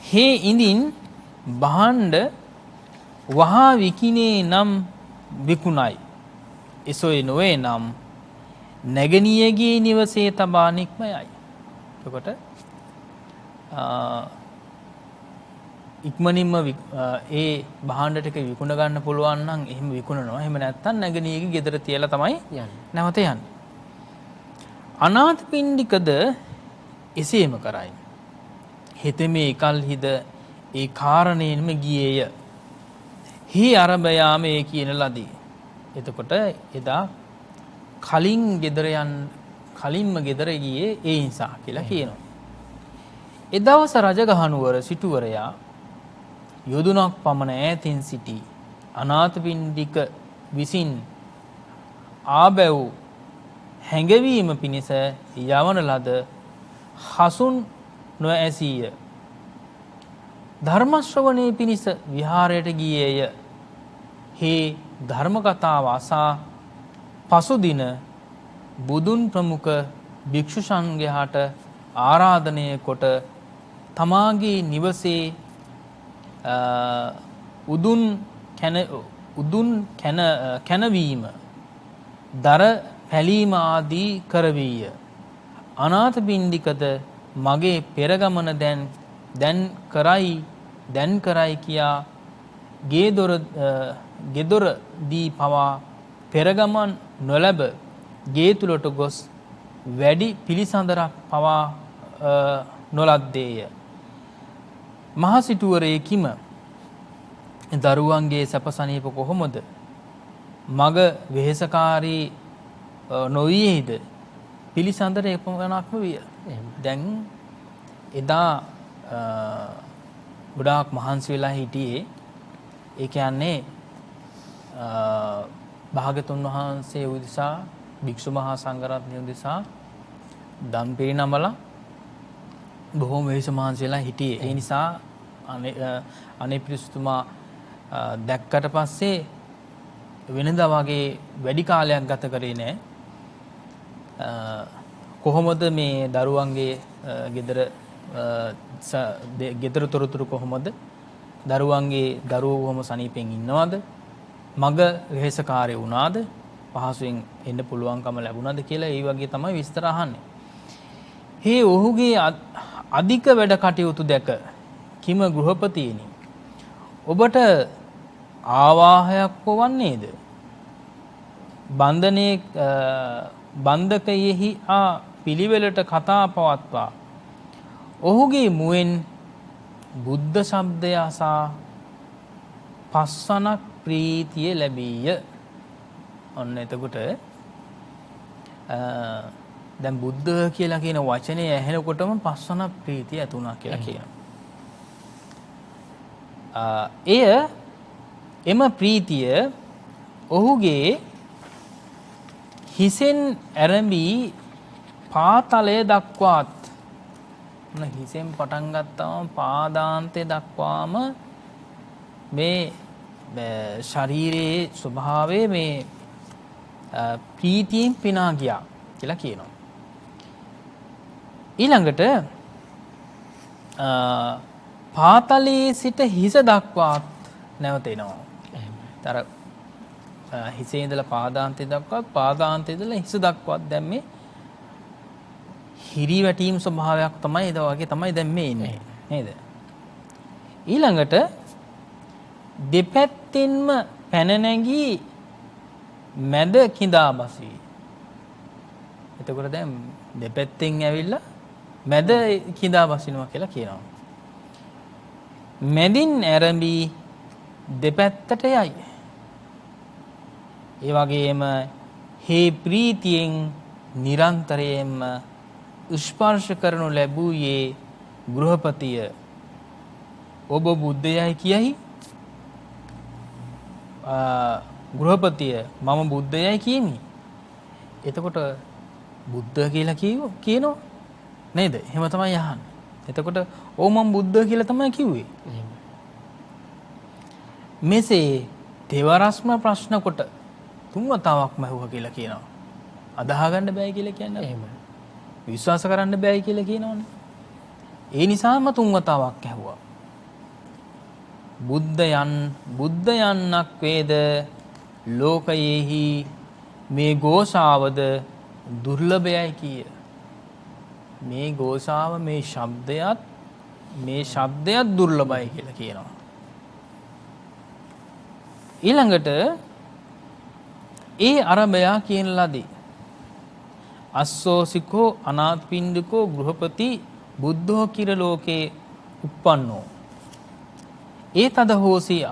හේ ඉඳින් බහන්ඩ වහා විකිනේ නම් විකුණයි. එසොයි නොවේ නම් නැගණියගේ නිවසේ තබා නික්මයයි. එතකොට ඉක්මනින්ම ඒ භාණ්ඩ ටික විකුණ ගන්න පුළුවන් නම් එහෙම විකුණනවා. එහෙම නැත්නම් නැගණියගේ ගෙදර තියලා තමයි නැවත යන්නේ. අනාථපිණ්ඩිකද එසේම කරයි. හෙතෙමේ එකල්හිද ඒ කාරණයෙන්ම ගියේය. හි අරබයාමේ කියන ලදී. එතකොට එදා කලින්ම ගෙදර ගියේ ඒ නිසා කියලා කියනවා. එදවස රජගහනුවර සිටුවරයා යොදුනක් පමණ ඈතින් සිටි අනාථපිණ්ඩික විසින් ආබැව් හැඟවීම පිණිස යවන ලද හසුන් නොඇසීය. ධර්ම ශ්‍රවණේ පිණිස විහාරයට ගියේය. හේ ධර්ම කතාව අසා පසුදින බුදුන් ප්‍රමුඛ භික්ෂු සංඝයාට ආරාධනය කොට තමාගේ නිවසේ උදුන් කැනවීම දර පැලීම ආදී කරවීය. අනාථපිණ්ඩිකද මගේ පෙරගමන දැන් කරයි කියා ගෙදොර දී පවා පෙරගමන් නොලැබ ගේ තුලට ගොස් වැඩි පිළිසඳරක් පවා නොලද්දේය. මහසිටුවරයෙකිම දරුවන්ගේ සැපසනීප කොහොමද? මග වෙහෙසකාරී නොවියේද? පිළිසඳර එපමණක්ම විය. දැන් එදා ගොඩාක් මහන්සි වෙලා හිටියේ. ඒ කියන්නේ භාගතුන් වහන්සේ උදෙසා භික්ෂු මහා සංඝරත්නය උදෙසා දන් පිරිනමලා බොහොම වෙහෙස මහන්සි වෙලා හිටියේ. ඒ නිසා අනේ පිරිසුතුමා දැක්කට පස්සේ වෙනදා වගේ වැඩි කාලයක් ගත කරේ නැහැ. කොහොමද මේ දරුවන්ගේ ගෙදර තොරතුරු කොහොමද? දරුවෝ කොහොම සනීපෙන් ඉන්නවද? මග වෙහෙසකාරී වුණාද? පහසුවෙන් එන්න පුළුවන්කම ලැබුණාද කියලා ඒ වගේ තමයි විස්තර අහන්නේ. ඔහුගේ අධික වැඩ කටයුතු දැක කිම ගෘහපතියනි ඔබට ආවාහයක් වන්නේද? බන්ධකයෙහි පිළිවෙලට කතා පවත්වා ඔහුගේ මුවෙන් බුද්ධ ශබ්දය අසා පස්වනක් ප්‍රීතිය ලැබීය. ඔන්න එතකොට දැන් බුද්ධ කියලා කියන වචනේ ඇහෙනකොටම පස්වනක් ප්‍රීතිය ඇති වුණා කියලා කියනවා. එම ප්‍රීතිය ඔහුගේ හිසෙන් ඇරඹී පාතලය දක්වාත් හිසෙන් පටන් ගත්තාම පාදාන්තය දක්වාම මේ ශරීරයේ ස්වභාවය මේ ප්‍රීතියෙන් පිනා ගියා කියලා කියනවා. ඊළඟට පාතලයේ සිට හිස දක්වාත් නැවතෙනවා. තර හිසේ ඉඳලා පාදාන්තය දක්වාත් පාදාන්තය ඉඳලා හිස දක්වාත් දැන් මේ හිරි වැටීම් ස්වභාවයක් තමයි ඒ වගේ තමයි දැන් මේ ඉන්නේ නේද? ඊළඟට දෙපැත්තෙන්ම පැන නැගී මැද කිඳා බසී. එතකොට දැන් දෙපැත්තෙන් ඇවිල්ලා මැද කිඳා බසිනවා කියලා කියනවා. මැදින් ඇරඹී දෙපැත්තට යයි. ඒ වගේම හේ ප්‍රීතියෙන් නිරන්තරයෙන්ම ස්පර්ශ කරනු ලැබුවේ ගෘහපතිය ඔබ බුද්ධයයි කියයි. ගෘහපතිය මම බුද්ධයයි කියමි. එතකොට බුද්ධ කියලා කියනවා නේද? එහෙම තමයි අහන්නේ. එතකොට ඕ මම බුද්ධ කියලා තමයි කිව්වේ. මෙසේ දෙවරස්ම ප්‍රශ්න කොට තුන් වතාවක්ම ඇහුවා කියලා කියනවා. අදාහ ගන්න බෑ කියලා කියන්නේ. එහෙම. විශ්වාස කරන්න බෑයි කියලා කියනවනේ. ඒ නිසාම තුන් වතාවක් ඇහුවා. බුද්ධ යන්නක් වේද ලෝකයේහි මේ ගෝසාවද දුර්ලභයයි කීය. මේ ගෝසාව මේ ශබ්දයත් දුර්ලභයි කියලා කියනවා. ඊළඟට ඒ අරබයා කියන ලදී අස්සෝසිකෝ අනාත්පිණ්ඩිකෝ ගෘහපති බුද්ධෝ කිර ලෝකේ උප්පන්නෝ ඒ තද හෝසිය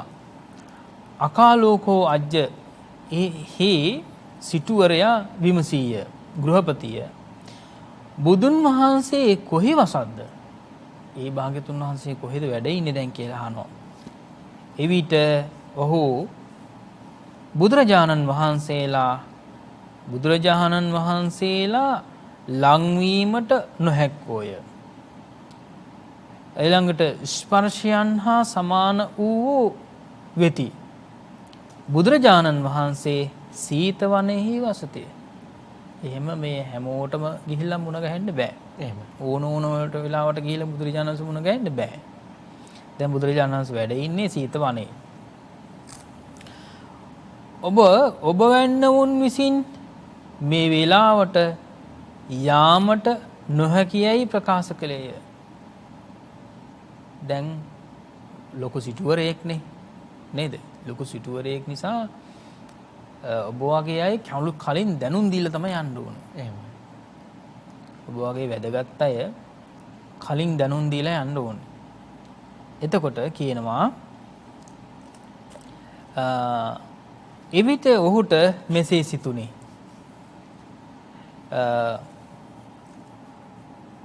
අකාලෝකෝ අජ්ජ හේ සිටුවරයා විමසීය ගෘහපතිය බුදුන් වහන්සේ කොහි වසද්ද? ඒ භාග්‍යතුන් වහන්සේ කොහෙද වැඩ ඉන්නේ දැන් කියලා අහනවා. එවිට ඔහු බුදුරජාණන් වහන්සේලා ලංවීමට නොහැක්කෝය. ඊළඟට ස්පර්ශයන් හා සමාන වූ වෙති. බුදුරජාණන් වහන්සේ සීත වනයේහි වසති. එහෙම මේ හැමෝටම ගිහිල්ලා මුණ ගැහෙන්න බෑ. එහෙම ඕන වලට වෙලාවට ගිහිල්ලා බුදුරජාණන් වහන්සේ මුණ ගැහෙන්න බෑ. දැන් බුදුරජාණන් වහන්සේ වැඩ ඉන්නේ සීත වනයේ. ඔබ වැන්නවුන් විසින් මේ වේලාවට යාමට නොහැකියයි ප්‍රකාශ කළේය. දැන් ලොකු සිටුවරයෙක්නේ නේද? ලොකු සිටුවරයෙක් නිසා ඔබ වගේ අය කලින් දැනුම් දීලා තමයි යන්න ඕනේ. එහෙමයි. ඔබ වගේ වැදගත් අය කලින් දැනුම් දීලා යන්න ඕනේ. එතකොට කියනවා එවිට ඔහුට මෙසේ සිතුනේ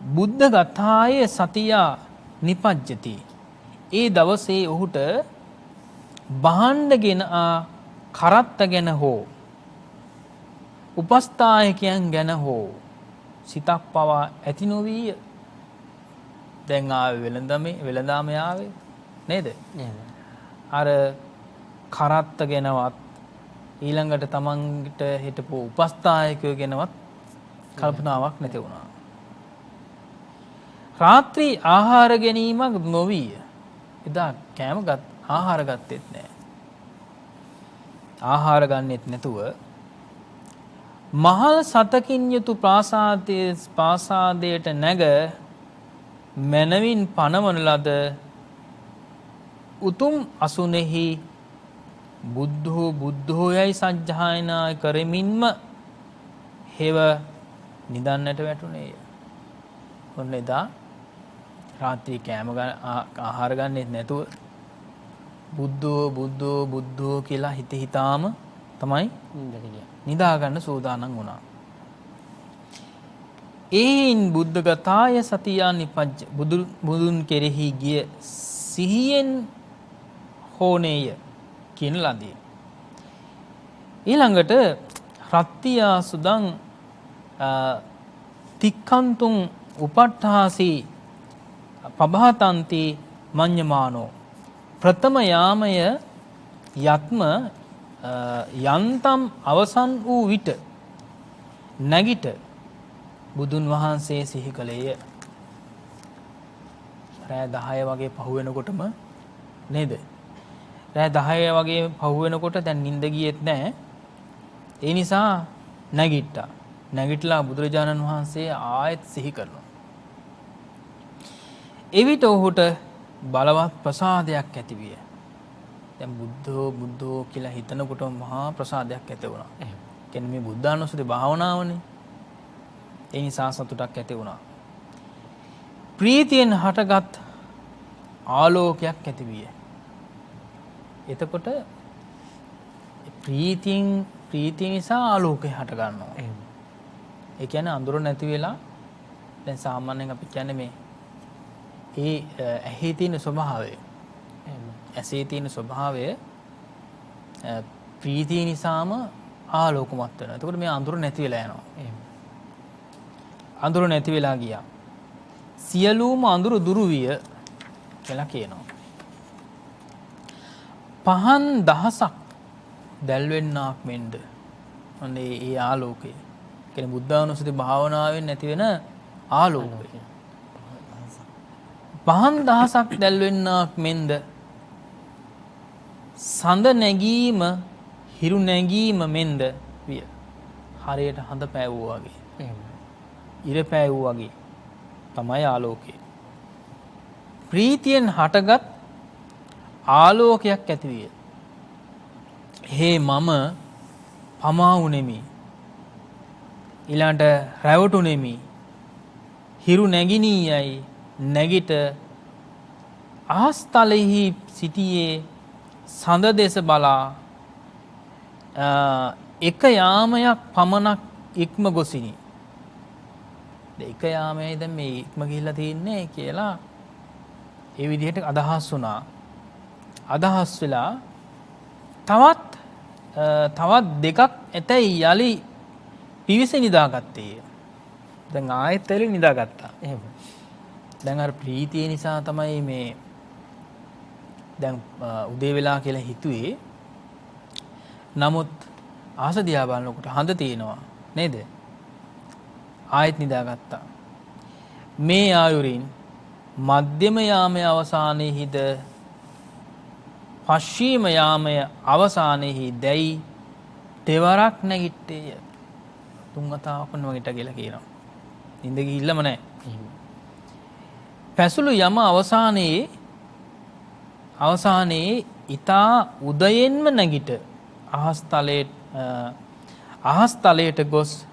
බුද්ධ ගතාය සතියා නිපජ්ජති. ඒ දවසේ ඔහුට බහන්ඩගෙන කරත්ත ගැන හෝ උපස්ථායකයන් ගැන හෝ සිතක් පවා ඇති නොවීය. දැන් ආවේ වෙළඳාම ආවේ නේද? අර කරත්ත ගැනවත් ඊළඟට තමන්ට හිටපු උපස්ථායකයෝ ගැනවත් කල්පනාවක් නැති වුණා. රාත්‍රී ආහාර ගැනීමක් නොවිය. එදා ආහාර ගත්තෙත් නෑ. ආහාර ගන්නෙත් නැතුව මහල් සතකින් යුතු ප්‍රාසාදයට නැග මැනවින් පනවන ලද උතුම් අසුනෙහි බුද්ධෝ යයි සජ්ජායනා කරමින්ම හෙව නිදන්නට වැටුණේය. ඔන්න එදා රාත්‍රී ආහාර ගන්නෙත් නැතුව බුද්ධෝ කියලා හිතාම තමයි නිදාගන්න සූදානම් වුණා. ඒයින් බුද්ධගතාය සතියා නිපජ්ජ බුදුන් කෙරෙහි ගිය සිහියෙන් හෝනේය කියන ලදී. ඊළඟට රත්තියා සුදං තික්කන්තුන් උපට්ඨාසි පබහතන්ති මඤ්ඤමානෝ ප්‍රථම යාමය යත්ම යන්තම් අවසන් වූ විට නැගිට බුදුන් වහන්සේ සිහි කළේය. රෑ 10 වගේ පහු වෙනකොටම නේද? රෑ 10 වගේ පහු වෙනකොට දැන් නිින්ද ගියෙත් නැහැ. ඒ නිසා නැගිට්ටා. නැගිටලා බුදුරජාණන් වහන්සේ ආයෙත් සිහි කරනවා. එවිට ඔහුට බලවත් ප්‍රසාදයක් ඇති විය. දැන් බුද්ධෝ කියලා හිතනකොට මහා ප්‍රසාදයක් ඇති වුණා. කියන්නේ මේ බුද්ධානුස්සති භාවනාවනේ. ඒ නිසා සතුටක් ඇති වුණා. ප්‍රීතියෙන් හටගත් ආලෝකයක් ඇති විය. එතකොට ප්‍රීතිය නිසා ආලෝකය හට ගන්නවා. ඒ කියන්නේ අඳුර නැති වෙලා දැන් සාමාන්‍යයෙන් අපි කියන්නේ මේ ඇහි තියෙන ස්වභාවය. ඇසේ තියෙන ස්වභාවය ප්‍රීතිය නිසාම ආලෝකමත් වෙනවා. එතකොට මේ අඳුර නැති වෙලා යනවා. අඳුර නැති වෙලා ගියා. සියලුම අඳුර දුරු විය කියලා කියනවා. පහන් දහසක් දැල්වෙන්නාක් මෙන්ද. අනේ ඒ ආලෝකය. කියන්නේ බුද්ධානුස්සති භාවනාවෙන් නැති වෙන ආලෝකය. පහන් දහසක් දැල්වෙන්නාක් මෙන්ද සඳ නැගීම හිරු නැගීම මෙන්ද විය. හරියට හඳ පෑවුවා වගේ. ඉර පෑවුවා වගේ තමයි ආලෝකය. ප්‍රීතියෙන් හටගත් ආලෝකයක් ඇති විය. හේ මම පමා වුනේමි. ඊළඟට රැවටුනේමි. හිරු නැගිනීයයි නැගිට අහස්තලෙහි සිටියේ සඳ දෙස බලා එක යාමයක් පමණක් ඉක්ම ගොසිනි. එක යාමයයි දැන් මේ ඉක්ම ගිහිල්ලා තින්නේ කියලා ඒ විදිහට අදහස් වුණා. අදහස් වෙලා තවත් දෙකක් ඇතැයි යලි පිවිස නිදාගත්තේ. දැන් ආයෙත් එළි නිදාගත්තා. එහෙම. දැන් අර ප්‍රීතිය නිසා තමයි මේ දැන් උදේ වෙලා කියලා හිතුවේ. නමුත් ආස දිහා බලනකොට හඳ තියෙනවා නේද? ආයෙත් නිදාගත්තා. මේ ආයුරින් මධ්‍යම යාමයේ අවසානයේහිද පශ්චිම යාමයේ අවසානයේහි දැයි දෙවරක් නැගිට්ටේය. තුන් වතාවක් වගේට කියලා කියනවා. නිින්ද ගිහිල්ලම නැහැ. පැසුළු යම අවසානයේ ඊතා උදයෙන්ම නැගිට අහස් තලයට ගොස්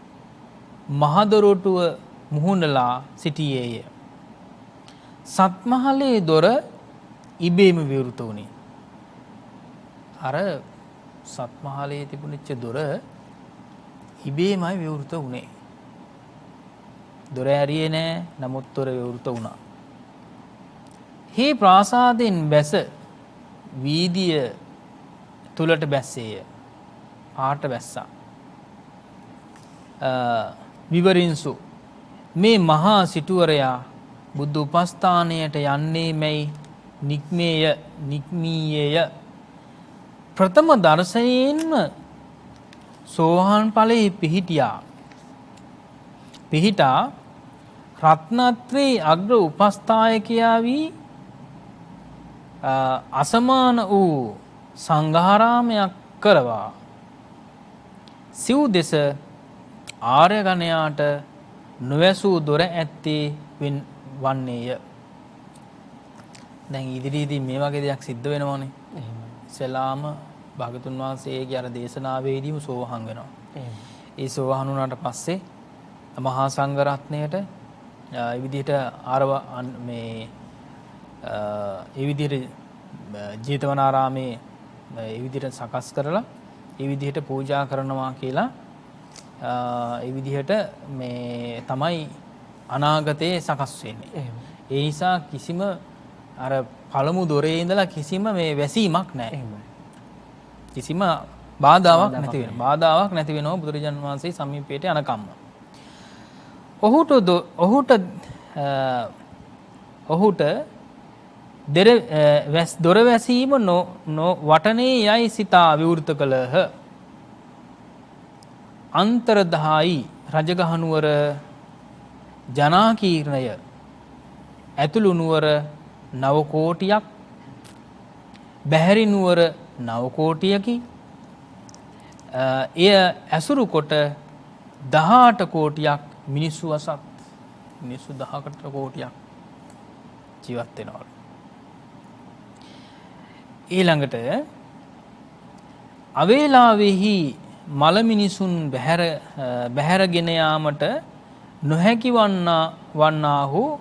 මහදොරටුව මුහුණලා සිටියේය. සත්මහලේ දොර ඉබේම විවෘත වුණේ. අර සත්මහලේ තිබුණච්ච දොර ඉබේමයි විවෘත වුණේ. දොර ඇරියේ නෑ. නමුත් දොර විවෘත වුණා. හේ ප්‍රාසාදයෙන් බැස වීදිය තුලට බැස්සේය. පාට බැස්සා. විවරින්සු මේ මහා සිටුවරයා බුද්ධ උපස්ථානයට යන්නේ මැයි නික්මීයය. ප්‍රථම දර්ශනයෙන්ම සෝහන් ඵලයේ පිහිටියා. පිහිටා රත්නත්‍රේ අග්‍ර උපස්ථායකයා වී අසමාන වූ සංඝාරාමයක් කරවා සිව් දෙස ආර්ය ගණයාට නොවැසූ දොර ඇත්තේ වන්නේය. දැන් ඉදිරියේදී මේ වගේ දෙයක් සිද්ධ වෙනවනේ. ඉස්ලාම භාගතුන් වහන්සේගේ අර දේශනාවේදීම සෝවහන් වෙනවා. ඒ සෝවහන් වුණාට පස්සේ මහා සංඝ රත්නයට ඒ විදිහට මේ ඒ විදිහට ජේතවනාරාමේ ඒ විදිහට සකස් කරලා ඒ විදිහට පූජා කරනවා කියලා ඒ විදිහට මේ තමයි අනාගතයේ සකස් වෙන්නේ. ඒ නිසා කිසිම අර පළමු දොරේ ඉඳලා කිසිම මේ වැසීමක් නැහැ. කිසිම බාධාවක් නැති වෙනවා. බාධාවක් නැති වෙනවා බුදුරජාණන් වහන්සේ සමීපයට යනකම්ම. ඔහුට දොර වැසීම වටනේ යයි සිතා විවෘත කළහ. අන්තරදායි රජගහනුවර ජනාකීර්ණය ඇතුළු නුවර 9 කෝටියක් බැහැරි නුවර 9 කෝටියකි. එය ඇසුරු කොට 18 කෝටියක් මිනිස්සු අසත් මිනිස්සු 18 කෝටියක් ජීවත් වෙනවලු. ඊළඟට අවේලාවෙහි මල මිනිසුන් බැහැරගෙන යාමට නොහැකි වන්නාහු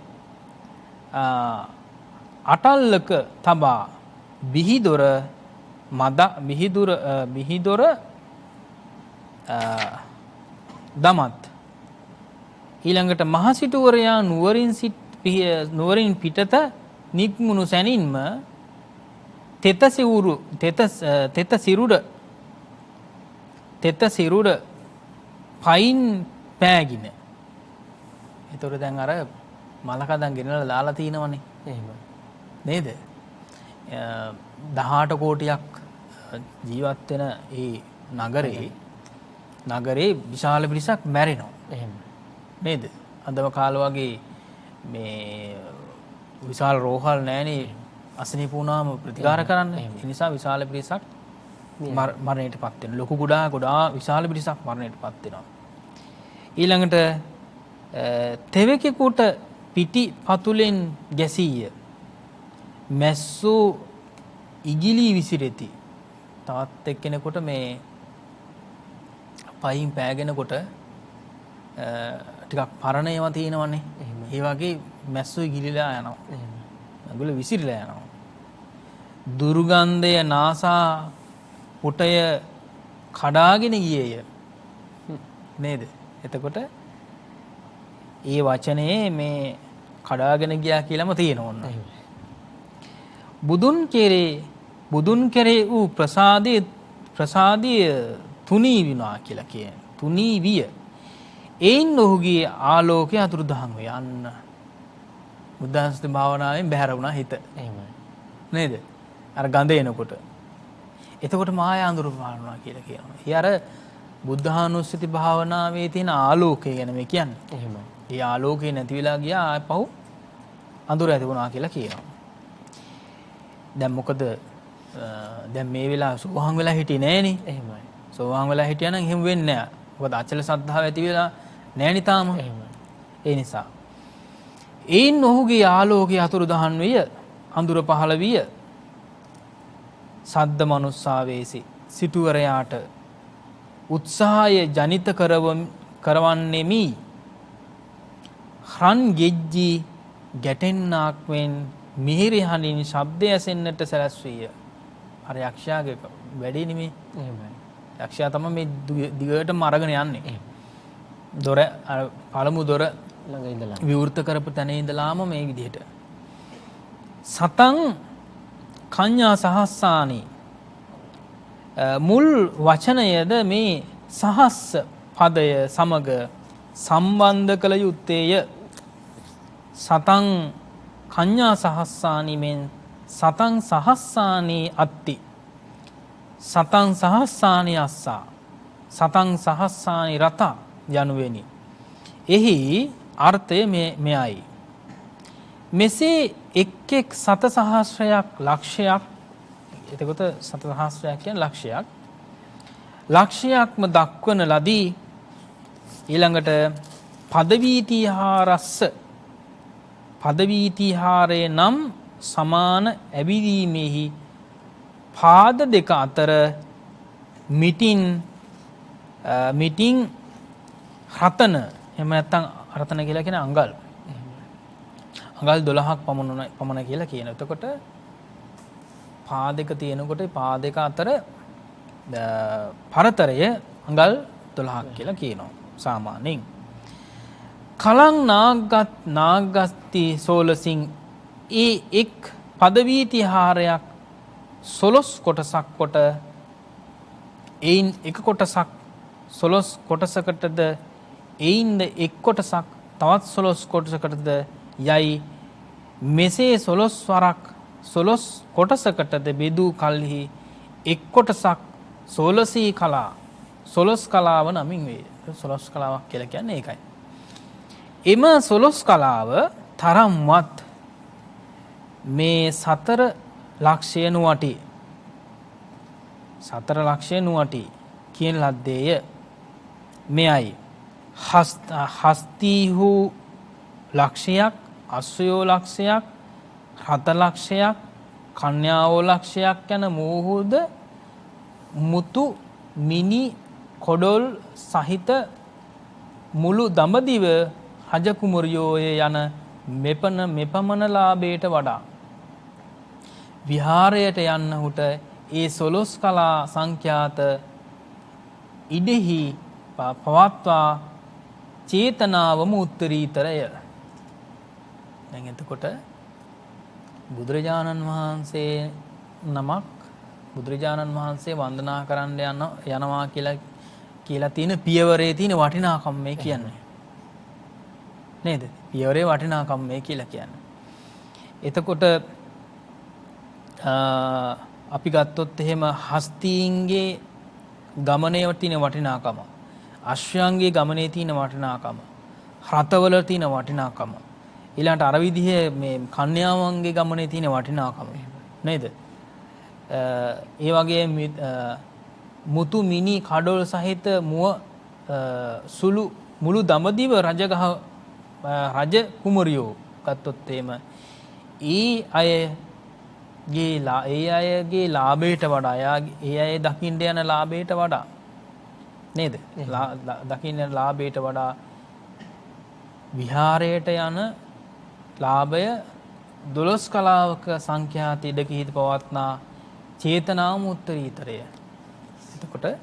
අටල්ලක තබා බිහිදොර දමත්. ඊළඟට මහසිටුවරයා නුවරින් පිටත නික්මුණු සැනින්ම තෙත සිරුර පයින් පෑගින. එතකොට දැන් අර මලකඳන් ගෙනලා දාලා තිනවනේ. එහෙම නේද? 18 කෝටියක් ජීවත් වෙන ඒ නගරේ විශාල පිරිසක් මැරෙනවා. එහෙම නේද? අදම කාල වගේ මේ විශාල රෝහල් නැහැනේ අසනීප වුණාම ප්‍රතිකාර කරන්න. ඒ නිසා විශාල පිරිසක් මරණයටපත් වෙනවා. ලොකු ගොඩා විශාල පිරිසක් මරණයටපත් වෙනවා. ඊළඟට තෙවකෙකුට පිටි පතුලෙන් ගැසීය. මැස්සෝ ඉගිලි විසිරෙති. තවත් එක්කෙනෙකුට මේ පයින් පෑගෙනකොට ටිකක් පරණ ඒවා තියෙනවනේ. ඒ වගේ මැස්සෝ ඉගිලිලා යනවා. ඒගොල්ලෝ විසිරලා යනවා. දුර්ගන්ධය නාසා පුටය කඩාගෙන ගියේය. නේද? එතකොට ඒ වචනේ මේ කඩාගෙන ගියා කියලාම තියෙනවා. බුදුන් කෙරේ වූ ප්‍රසාදය තුනී විනා කියලා කියන. තුනී විය. ඒන් ඔහුගේ ආලෝකය අතුරුදහන් වේ යන්න. බුද්ධානුස්සති භාවනාවෙන් බැහැර වුණා හිත. එහෙමයි. නේද? අර ගඳ එනකොට. එතකොට මායා අඳුර පානවා කියලා කියනවා. ඒ අර බුද්ධානුස්සති භාවනාවේ තියෙන ආලෝකය ගැන මේ කියන්නේ. එහෙමයි. ඒ ආලෝකේ නැති වෙලා ගියා ආපහු අඳුර ඇති වුණා කියලා කියනවා. දැන් මොකද දැන් මේ වෙලාව සෝවාන් වෙලා හිටියේ නෑනේ. එහෙමයි. සෝවාන් වෙලා හිටියා නම් එහෙම වෙන්නේ නෑ. මොකද අචල සද්ධාව ඇති වෙලා නෑනේ තාම. එහෙමයි. ඒ නිසා ඒන් ඔහුගේ ආලෝකයේ අතුරුදහන් විය අඳුර පහළ විය. සද්ද මනුස්සාවේසි සිටුවරයාට උත්සාහය ජනිත කරවන්නෙමි. රන් ගෙජ්ජි ගැටෙන්නාක් මෙන් මිහිරි හඬින් ශබ්දය ඇසෙන්නට සැලැස්විය. අර යක්ෂයාගේ වැඩේ නෙමේ. එහෙමයි. යක්ෂයා තමයි මේ දිගටම අරගෙන යන්නේ. දොර පළමු දොර ළඟ ඉඳලා විවෘත කරපු තැන ඉඳලාම මේ විදිහට සතං කඤ්ඤා සහස්සානි මුල් වචනයද මේ සහස්ස පදය සමග සම්බන්ධ කළ යුත්තේය. සතං කඤ්ඤා සහස්සානි මෙන් සතං සහස්සානි අත්ති සතං සහස්සානි අස්සා සතං සහස්සානි රත යනුවෙනි. එහි අර්ථය මෙයයි. මෙසේ එක් එක් සත සහස්‍රයක් ලක්ෂයක්, එතකොට සත සහස්‍රයක් කියන්නේ ලක්ෂයක්, ලක්ෂයක්ම දක්වන ලදී. ඊළඟට පදවීතිහාරස්ස පදවීතිහාරය නම් සමාන ඇවිදීමෙහි පාද දෙක අතර මිටින් රතන, එහෙම නැත්නම් රතන කියලා කියන අඟල් 12ක් පමණ කියලා කියන. එතකොට පාදක තියෙනකොට පාදක අතර පරතරය අඟල් 12ක් කියලා කියනවා සාමාන්‍යයෙන්. කලං නාග්ගස්ති සෝලසින් ඒ එක් පදවීතිහාරයක් 16 කොටසක් කොට එයින් එක කොටසක් 16 කොටසකටද එයින්ද එක් කොටසක් තවත් 16 කොටසකටද යයි මෙසේ 16 වරක් 16 කොටසකටද බෙදූ කල්හි එක් කොටසක් 16 කලා 16 කලාව නමින් වේ. 16 කලාවක් කියලා කියන්නේ ඒකයි. එම 16 කලාව තරම්වත් මේ 4 ලක්ෂය නුවටි. 4 ලක්ෂය නුවටි කියන ලද්දේය. මෙයයි හස්තිහු ලක්ෂයක්, අස්සයෝ ලක්ෂයක්, රත ලක්ෂයක්, කන්‍යාවෝ ලක්ෂයක් යන මෝහුද මුතු මිනි කොඩොල් සහිත මුළු දඹදිව රජ කුමරියෝය යන මෙපමණ ලාභයට වඩා විහාරයට යන්නහුට ඒ 16 කලා සංඛ්‍යාත ඉදෙහි පවත්වා චේතනාවම උත්තරීතරය. දැන් එතකොට බුදුරජාණන් වහන්සේ නමක් බුදුරජාණන් වහන්සේ වන්දනා කරන්න යනවා කියලා තියෙන පියවරේ තියෙන වටිනාකම මේ කියන්නේ. නේද? පියවරේ වටිනාකම මේ කියලා කියන්නේ. එතකොට අපි ගත්තොත් එහෙම හස්තීන්ගේ ගමනේ තියෙන වටිනාකම, අශ්වයන්ගේ ගමනේ තියෙන වටිනාකම, රතවල තියෙන වටිනාකම, ඊළඟට අර විදිහේ මේ කන්‍යාවන්ගේ ගමනේ තියෙන වටිනාකම නේද? ඒ වගේ මුතු මිනි කඩොල් සහිත සුළු මුළු දඹදිව රජ කුමරියෝ ගත්තොත් එහෙම ඒ අයගේ ලාභයට වඩා ඒ අය දකින්න යන ලාභයට වඩා නේද? දකින්න ලාභයට වඩා විහාරයට යන ලාභය 12 කලාවක සංඛ්‍යාත ඉඩකෙහි පවත්නා චේතනාම උත්තරීතරය. එතකොට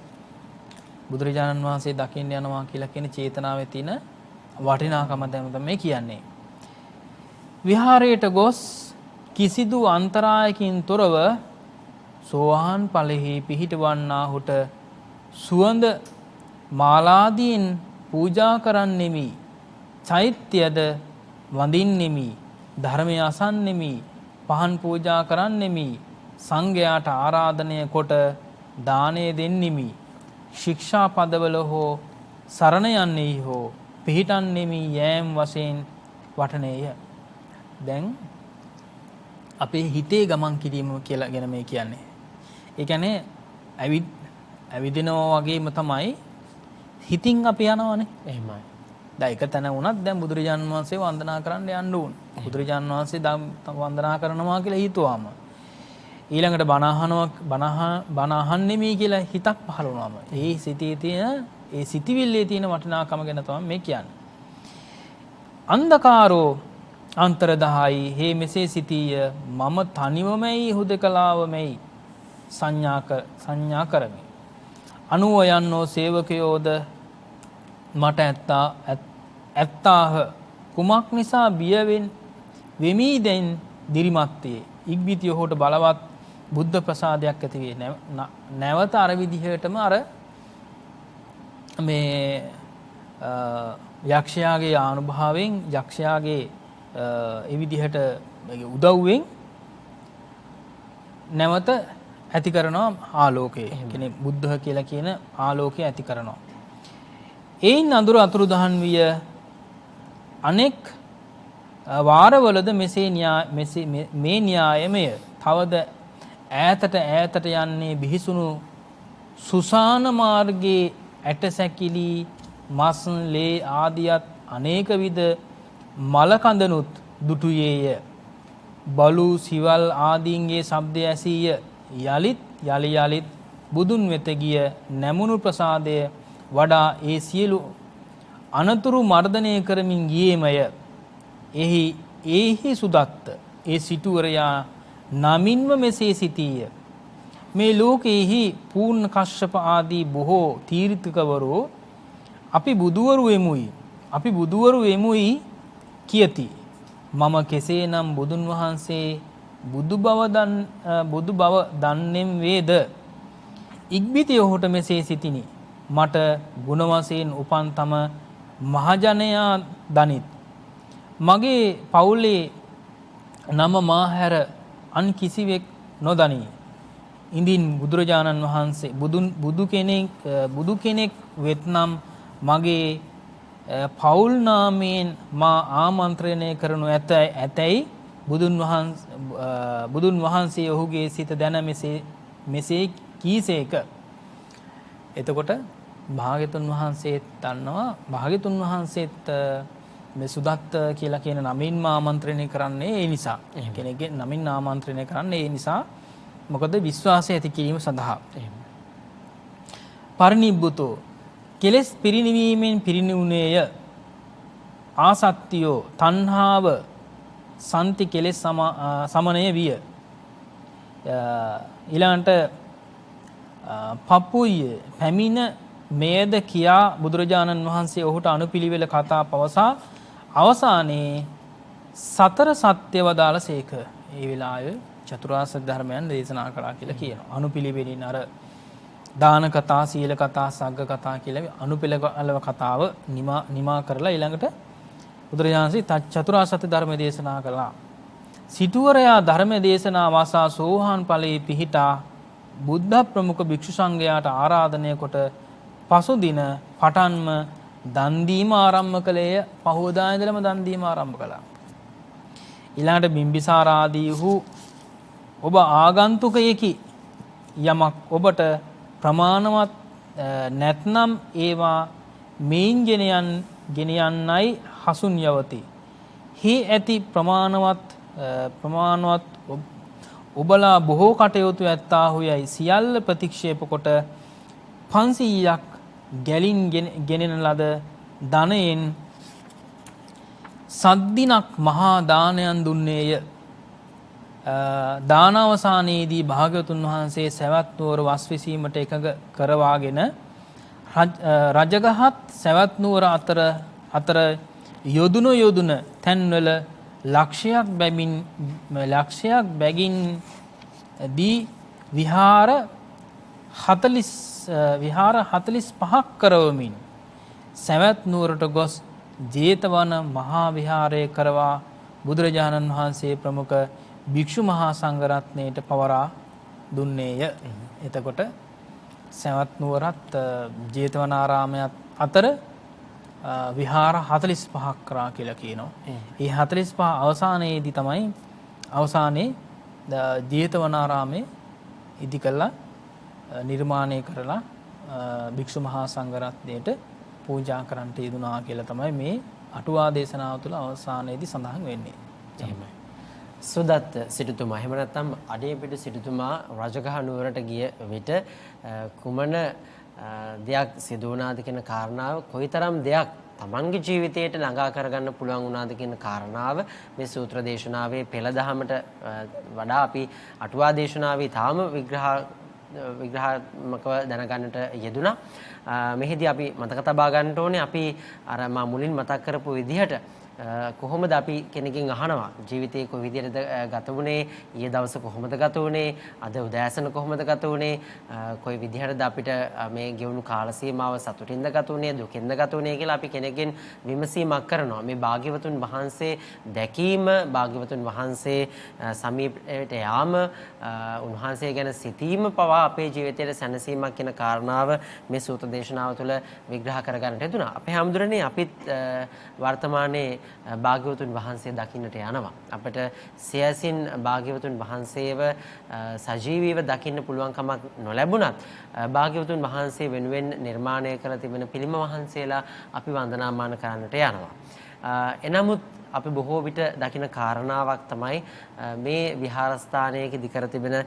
බුදුරජාණන් වහන්සේ දකින්න යනවා කියලා කියන චේතනාවේ තියෙන වටිනාකම තමයි කියන්නේ. විහාරයට ගොස් කිසිදු අන්තරායකින් තොරව සෝවාන් ඵලෙහි පිහිටවන්නාහුට සුවඳ මාලාදීන් පූජා කරන්නෙමි, චෛත්‍යද වඳින්නෙමි, ධර්මය අසන්නෙමි, පහන් පූජා කරන්නෙමි, සංඝයාට ආරාධනය කොට දානය දෙන්නෙමි, ශික්ෂා පදවල හෝ සරණ යන්නේහි හෝ පිහිටන්නෙමි යෑම් වශයෙන් වටනේය. දැන් අපේ හිතේ ගමන් කිරීම කියලා ගැන මේ කියන්නේ. ඒ කියන්නේ ඇවිදිනවා වගේම තමයි හිතින් අපි යනවනේ. එහෙමයි. දැන් එක තැන වුණත් දැන් බුදුරජාණන් වහන්සේ වන්දනා කරන්න යන්න ඕන. බුදුරජාණන් වහන්සේ වන්දනා කරනවා කියලා හිතුවාම ඊළඟට බණ අහන්නෙමි කියලා හිතක් පහළ වුණාම ඒ සිතේ තියෙන ඒ සිතිවිල්ලේ තියෙන වටිනාකම ගැන තමයි මේ කියන්නේ. අන්ධකාරෝ අන්තරදහයි හේ මෙසේ සිටීය මම තනිවමයි හුදකලාවමයි සංඥා කරමි. අනුව යන්නෝ සේවකයෝද මට ඇත්තාහ කුමක් නිසා බිය වෙමි දැන් දිරිමත්යේ ඉක්බිතිය හොට බලවත් බුද්ධ ප්‍රසාදයක් ඇති වේ. නැවත අර විදිහටම අර මේ යක්ෂයාගේ ආනුභාවයෙන් යක්ෂයාගේ ඒ විදිහට උදව්වෙන් නැවත ඇති කරනවා ආලෝකය. කියන්නේ බුද්ධ කියලා කියන ආලෝකය ඇති කරනවා. ඒයින් අඳුර අතුරුදහන් විය අනෙක් වාරවලද මේ න්‍යායමය තවද ඈතට යන්නේ බිහිසුණු සුසාන මාර්ගයේ ඇටසැකිලි මස් ලේ ආදියත් අනේක විද මලකඳනුත් දුටුයේය. බලු සිවල් ආදීන්ගේ ශබ්දය ඇසීය. යලිත් බුදුන් වෙත ගිය නැමුණු ප්‍රසාදය වඩා ඒ සියලු අනතුරු මර්ධනය කරමින් ගියේමය. එහි සුදත්ත ඒ සිටුවරයා නමින්ම මෙසේ සිටීය. මේ ලෝකයේහි පූර්ණ කශ්‍යප ආදී බොහෝ තීර්ථකවරෝ අපි බුදුවරු වෙමුයි කියති. මම කෙසේනම් බුදුන් වහන්සේ බුදු බව දන්නෙම් වේද. ඉක්බිතිය ඔහුට මෙසේ සිටිනි. මට ගුණ වශයෙන් උපන් තම මහජනයා දනිත්. මගේ පවුලේ නම මා හැර අන් කිසිවෙක් නොදනී. ඉඳින් බුදුරජාණන් වහන්සේ බුදු කෙනෙක් වෙත්නම් මගේ පවුල් නාමයෙන් මා ආමන්ත්‍රණය කරනු ඇතැයි බුදුන් වහන්සේ ඔහුගේ සිත දැන මෙසේ කීසේක. එතකොට භාග්‍යතුන් වහන්සේත් දන්නවා භාග්‍යතුන් වහන්සේත් මේ සුදත්ත කියලා කියන නමින්ම ආමන්ත්‍රණය කරන්නේ ඒ නිසා. කෙනෙක්ගේ නමින් ආමන්ත්‍රණය කරන්නේ ඒ නිසා. මොකද විශ්වාසය ඇති කිරීම සඳහා. පරිනිබ්බුතෝ කෙලෙස් පිරිනිවීමෙන් පිරිනිවුනේය. ආසත්තියෝ තණ්හාව සන්ති කෙලෙස් සමනය විය. ඊළඟට පපුය පැමිණ මේද කියා බුදුරජාණන් වහන්සේ ඔහුට අනුපිළිවෙල කතා පවසා අවසානයේ සතර සත්‍ය වදාළසේක. ඒ වෙලාවේ චතුරාර්ය සත්‍ය ධර්මයන් දේශනා කළා කියලා කියනවා. අනුපිළිවෙලින් අර දාන කතා, සීල කතා, සග්ග කතා කියලා අනුපිළිවෙල කතාව නිමා කරලා ඊළඟට බුදුරජාණන්සේ චතුරාර්ය සත්‍ය ධර්ම දේශනා කළා. සිටුවරයා ධර්ම දේශනා වාසා සෝහාන් ඵලයේ පිහිටා බුද්ධ ප්‍රමුඛ භික්ෂු සංඝයාට ආරාධනය කොට පසුදින පටන්ම දන් දීම ආරම්භ කළේය. පහවදා ඉඳලම දන් දීම ආරම්භ කළා. ඊළඟට බිම්බිසාර ආදීහු ඔබ ආගන්තුකයෙකි. යමක් ඔබට ප්‍රමාණවත් නැත්නම් ඒවා මේන් ගෙන යන්නයි හසුන් යවති. හි ඇති ප්‍රමාණවත් ඔබලා බොහෝ කටයුතු ඇත්තාහු යයි සියල්ල ප්‍රතික්ෂේප කොට 500ක් ගැලින් ගෙනෙන ලද ධනයෙන් සද්දිනක් මහා දානයන් දුන්නේය. දානවසානයේදී භාග්‍යවතුන් වහන්සේ සවැත් නුවර වස් විසීමට එකඟ කරවාගෙන රජගහත් සවැත් නුවර අතර යොදුන තැන්වල ලක්ෂයක් බැගින් දී විහාර 45ක් කරවමින් සවැත් නුවරට ගොස් ජේතවන මහා විහාරය කරවා බුදුරජාණන් වහන්සේ ප්‍රමුඛ භික්ෂු මහා සංඝරත්නයට පවරා දුන්නේය. එතකොට සවැත් නුවරත් ජේතවනාරාමයත් අතර විහාර 45ක් කරා කියලා කියනවා. ඒ 45 අවසානයේදී තමයි අවසානයේ ජේතවනාරාමේ ඉදි කළා නිර්මාණය කරලා භික්ෂු මහා සංඝරත්නයට පූජා කරන්නට යෙදුනා කියලා තමයි මේ අටුවා දේශනාව තුළ අවසානයේදී සඳහන් වෙන්නේ. එහෙමයි. සුදත් සිටුතුමා එහෙම නැත්නම් අඩේපිට සිටුතුමා රජගහ නුවරට ගිය විට කුමන දෙයක් සිදු වුණාද කියන කාරණාව කොයිතරම් දෙයක් තමන්ගේ ජීවිතයට ළඟා කරගන්න පුළුවන් වුණාද කියන කාරණාව මේ සූත්‍ර දේශනාවේ පෙළ දහමට වඩා අපි අටුවා දේශනාවේ තාම විග්‍රහාත්මකව දැනගන්නට යෙදුණා. මෙහිදී අපි මතක තබා ගන්න ඕනේ අපි අර මා මුලින් මතක් කරපු විදිහට කොහොමද අපි කෙනකින් අහනවා ජීවිතේ කොයි විදිහටද ගත වුනේ ඊයේ දවස කොහොමද ගත වුනේ අද උදෑසන කොහොමද ගත වුනේ කොයි විදිහටද අපිට මේ ගෙවුණු කාල සීමාව සතුටින්ද ගත වුනේ දුකින්ද ගත වුනේ කියලා අපි කෙනෙක්ගෙන් විමසීමක් කරනවා මේ භාග්‍යවතුන් වහන්සේ දැකීම භාග්‍යවතුන් වහන්සේ සමීපයට යාම උන්වහන්සේ ගැන සිතීම පවා අපේ ජීවිතයේ සැනසීමක් කියන කාරණාව මේ සූත්‍ර දේශනාව තුළ විග්‍රහ කරගන්නට යෙදුණා අපේ හැමදෙරනේ අපිත් වර්තමානයේ භාග්‍යවතුන් වහන්සේ දකින්නට යනවා අපිට සියසින් භාග්‍යවතුන් වහන්සේව සජීවීව දකින්න පුළුවන් කමක් නොලැබුණත් භාග්‍යවතුන් වහන්සේ වෙනුවෙන් නිර්මාණය කළ තිබෙන පිළිම වහන්සේලා අපි වන්දනාමාන කරන්නට යනවා එනමුත් අපි බොහෝ විට දකින කාරණාවක් තමයි මේ විහාරස්ථානයේදී කර තිබෙන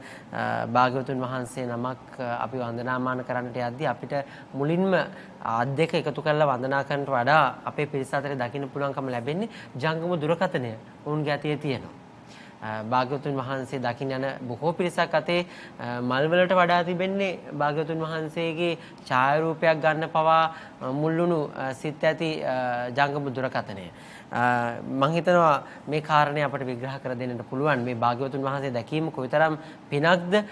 භාග්‍යවතුන් වහන්සේ නමක් අපි වන්දනාමාන කරන්නට යද්දී අපිට මුලින්ම ආත් දෙක එකතු කරලා වන්දනා කරනට වඩා අපේ පිරිස අතරේ දකින්න පුළුවන්කම ලැබෙන්නේ ජංගම දුරකථනය උන්ගේ අතේ තියෙනවා. භාග්‍යවතුන් වහන්සේ දකින්න යන බොහෝ පිරිසක් අතේ මල් වලට වඩා තිබෙන්නේ භාග්‍යවතුන් වහන්සේගේ ඡායාරූපයක් ගන්න පවා මුල්ලුණු සිත් ඇති ජංගම දුරකථනය. මම හිතනවා මේ කාරණේ අපට විග්‍රහ කර දෙන්නට පුළුවන් මේ භාග්‍යවතුන් වහන්සේ දැකීම කොයිතරම් පිනක්ද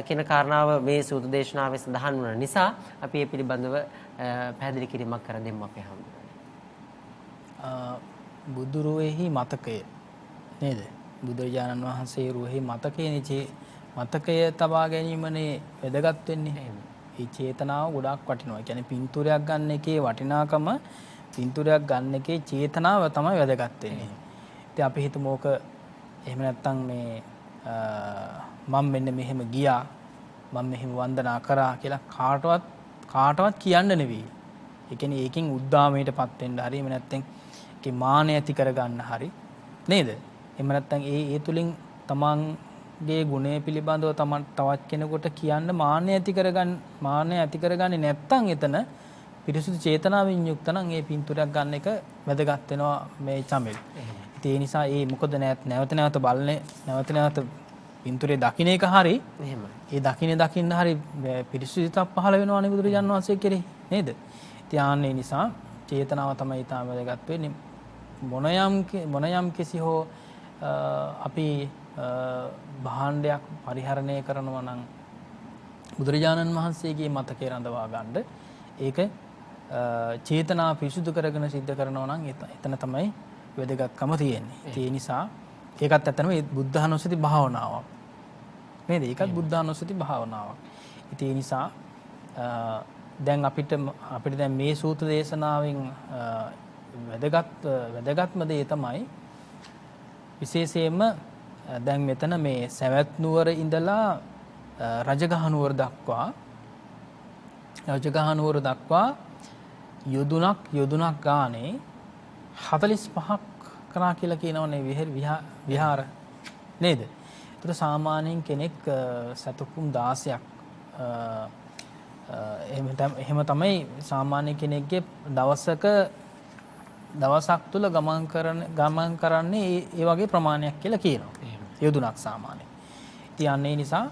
කියන කාරණාව මේ සූත්‍ර දේශනාවේ සඳහන් වුණ නිසා අපි මේ පිළිබඳව පැහැදිලි කිරීමක් කර දෙමු අපේ හැමෝටම. බුදුරුවෙහි මතකය නේද? බුදුරජාණන් වහන්සේ රුවෙහි මතකය තබා ගැනීමනේ වැදගත් වෙන්නේ. මේ චේතනාව ගොඩාක් වටිනවා. ඒ කියන්නේ පින්තූරයක් ගන්න එකේ වටිනාකම පින්තූරයක් ගන්න එකේ චේතනාව තමයි වැදගත් වෙන්නේ. ඉතින් අපි හිතමු ඕක එහෙම නැත්නම් මේ මම මෙන්න මෙහෙම ගියා මම මෙහෙම වන්දනා කරා කියලා කාටවත් කියන්න නෙවෙයි. ඒ කියන්නේ ඒකෙන් උද්දාමයටපත් වෙන්න හරි එහෙම නැත්නම් ඒකේ මාන ඇති කරගන්න හරි නේද? එහෙම නැත්නම් ඒ තුලින් තමන්ගේ ගුණය පිළිබඳව තවත් කෙනෙකුට කියන්න මාන්නය ඇති කරගන්නේ නැත්නම් එතන පිරිසුදු චේතනාවෙන් යුක්ත නම් ඒ පින්තූරයක් ගන්න එක වැදගත් වෙනවා මේ චමිල්. ඒ නිසා මොකද නැවත නැවත පින්තූරේ දකින්න එක හරි ඒ දකින්න හරි පිරිසුදුතාවක් පහළ වෙනවානේ බුදුරජාණන් වහන්සේ කෙරෙහි නේද? ඉතින් ඒ නිසා චේතනාව තමයි ඊටම වැදගත් වෙන්නේ. මොනයම් කිසි හෝ අපි භාණ්ඩයක් පරිහරණය කරනවා නම් බුදුරජාණන් වහන්සේගේ මතකේ රඳවා ගන්න ඒක චේතනා පිරිසුදු කරගෙන සිද්ධ කරනවා නම් එතන තමයි වැදගත්කම තියෙන්නේ. ඒ නිසා ඒකත් ඇත්තටම බුද්ධානුස්සති භාවනාවක්. නේද? ඒකත් බුද්ධානුස්සති භාවනාවක්. ඒ නිසා දැන් අපිට දැන් මේ සූත්‍ර දේශනාවෙන් වැදගත්ම දේ තමයි විශේෂයෙන්ම දැන් මෙතන මේ සවැත් නුවර ඉඳලා රජගහ නුවර දක්වා යොදුනක් ගානේ 45ක් කරා කියලා කියනවනේ විහාර නේද? ඒතර සාමාන්‍යයෙන් කෙනෙක් සතුකුම් 16ක් එහෙම තමයි සාමාන්‍ය කෙනෙක්ගේ දවසක් තුල ගමන් කරන්නේ ඒ වගේ ප්‍රමාණයක් කියලා කියනවා. යොදුනක් සාමාන්‍යයෙන්. ඉතින් ඒ නිසා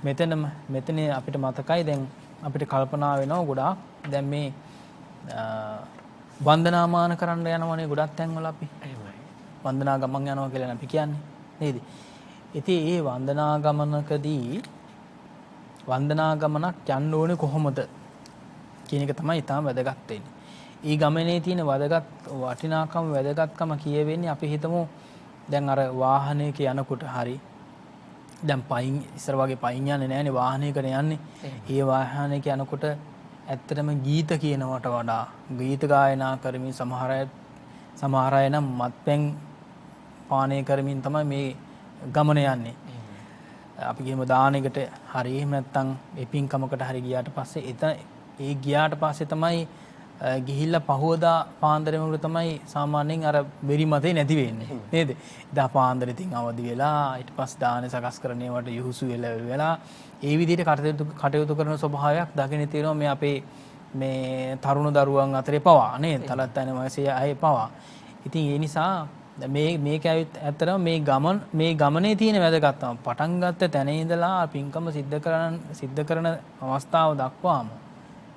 මෙතන අපිට මතකයි දැන් අපිට කල්පනා වෙනවා ගොඩාක් දැන් මේ වන්දනාමාන කරන්න යනවනේ ගොඩක් තැන්වල අපි. වන්දනා ගමන් යනවා කියලා අපි කියන්නේ නේද? ඉතින් මේ වන්දනා ගමනක් යන්න ඕනේ කොහොමද කියන එක තමයි ඊටම වැදගත් වෙන්නේ. ඊ ගමනේ තියෙන වැදගත්කම කියවෙන්නේ අපි හිතමු දැන් අර වාහනයක යනකොට හරි දැන් පයින් ඉස්සර වගේ පයින් යන්නේ නැහැනේ වාහනයකට යන්නේ. ඒ වාහනයක යනකොට ඇත්තටම ගීත කියනවට වඩා ගීත ගායනා කරමින් සමහර අය නම් මත්පැන් පානය කරමින් තමයි මේ ගමන යන්නේ. අපි කියමු දානෙකට හරි එහෙම නැත්නම් ඒ පින්කමකට හරි ගියාට පස්සේ තමයි ගිහිල්ලා පහවදා පාන්දරෙම උඩ තමයි සාමාන්‍යයෙන් අර බෙරි මතේ නැති වෙන්නේ නේද? ඉතින් පාන්දර ඉතින් අවදි වෙලා ඊට පස්සේ දානේ සකස් කරන්නේවට යහුසු වෙලා ඒ විදිහට කටයුතු කරන ස්වභාවයක් දකින්න තියෙනවා මේ අපේ මේ තරුණ දරුවන් අතරේ පවා නේද? තලත් යන වයසේ අය පවා. ඉතින් ඒ නිසා මේක ඇත්තටම මේ ගමනේ තියෙන වැදගත්කම පටන් ගත්ත තැන ඉඳලා පින්කම සිද්ධ කරන අවස්ථාව දක්වාම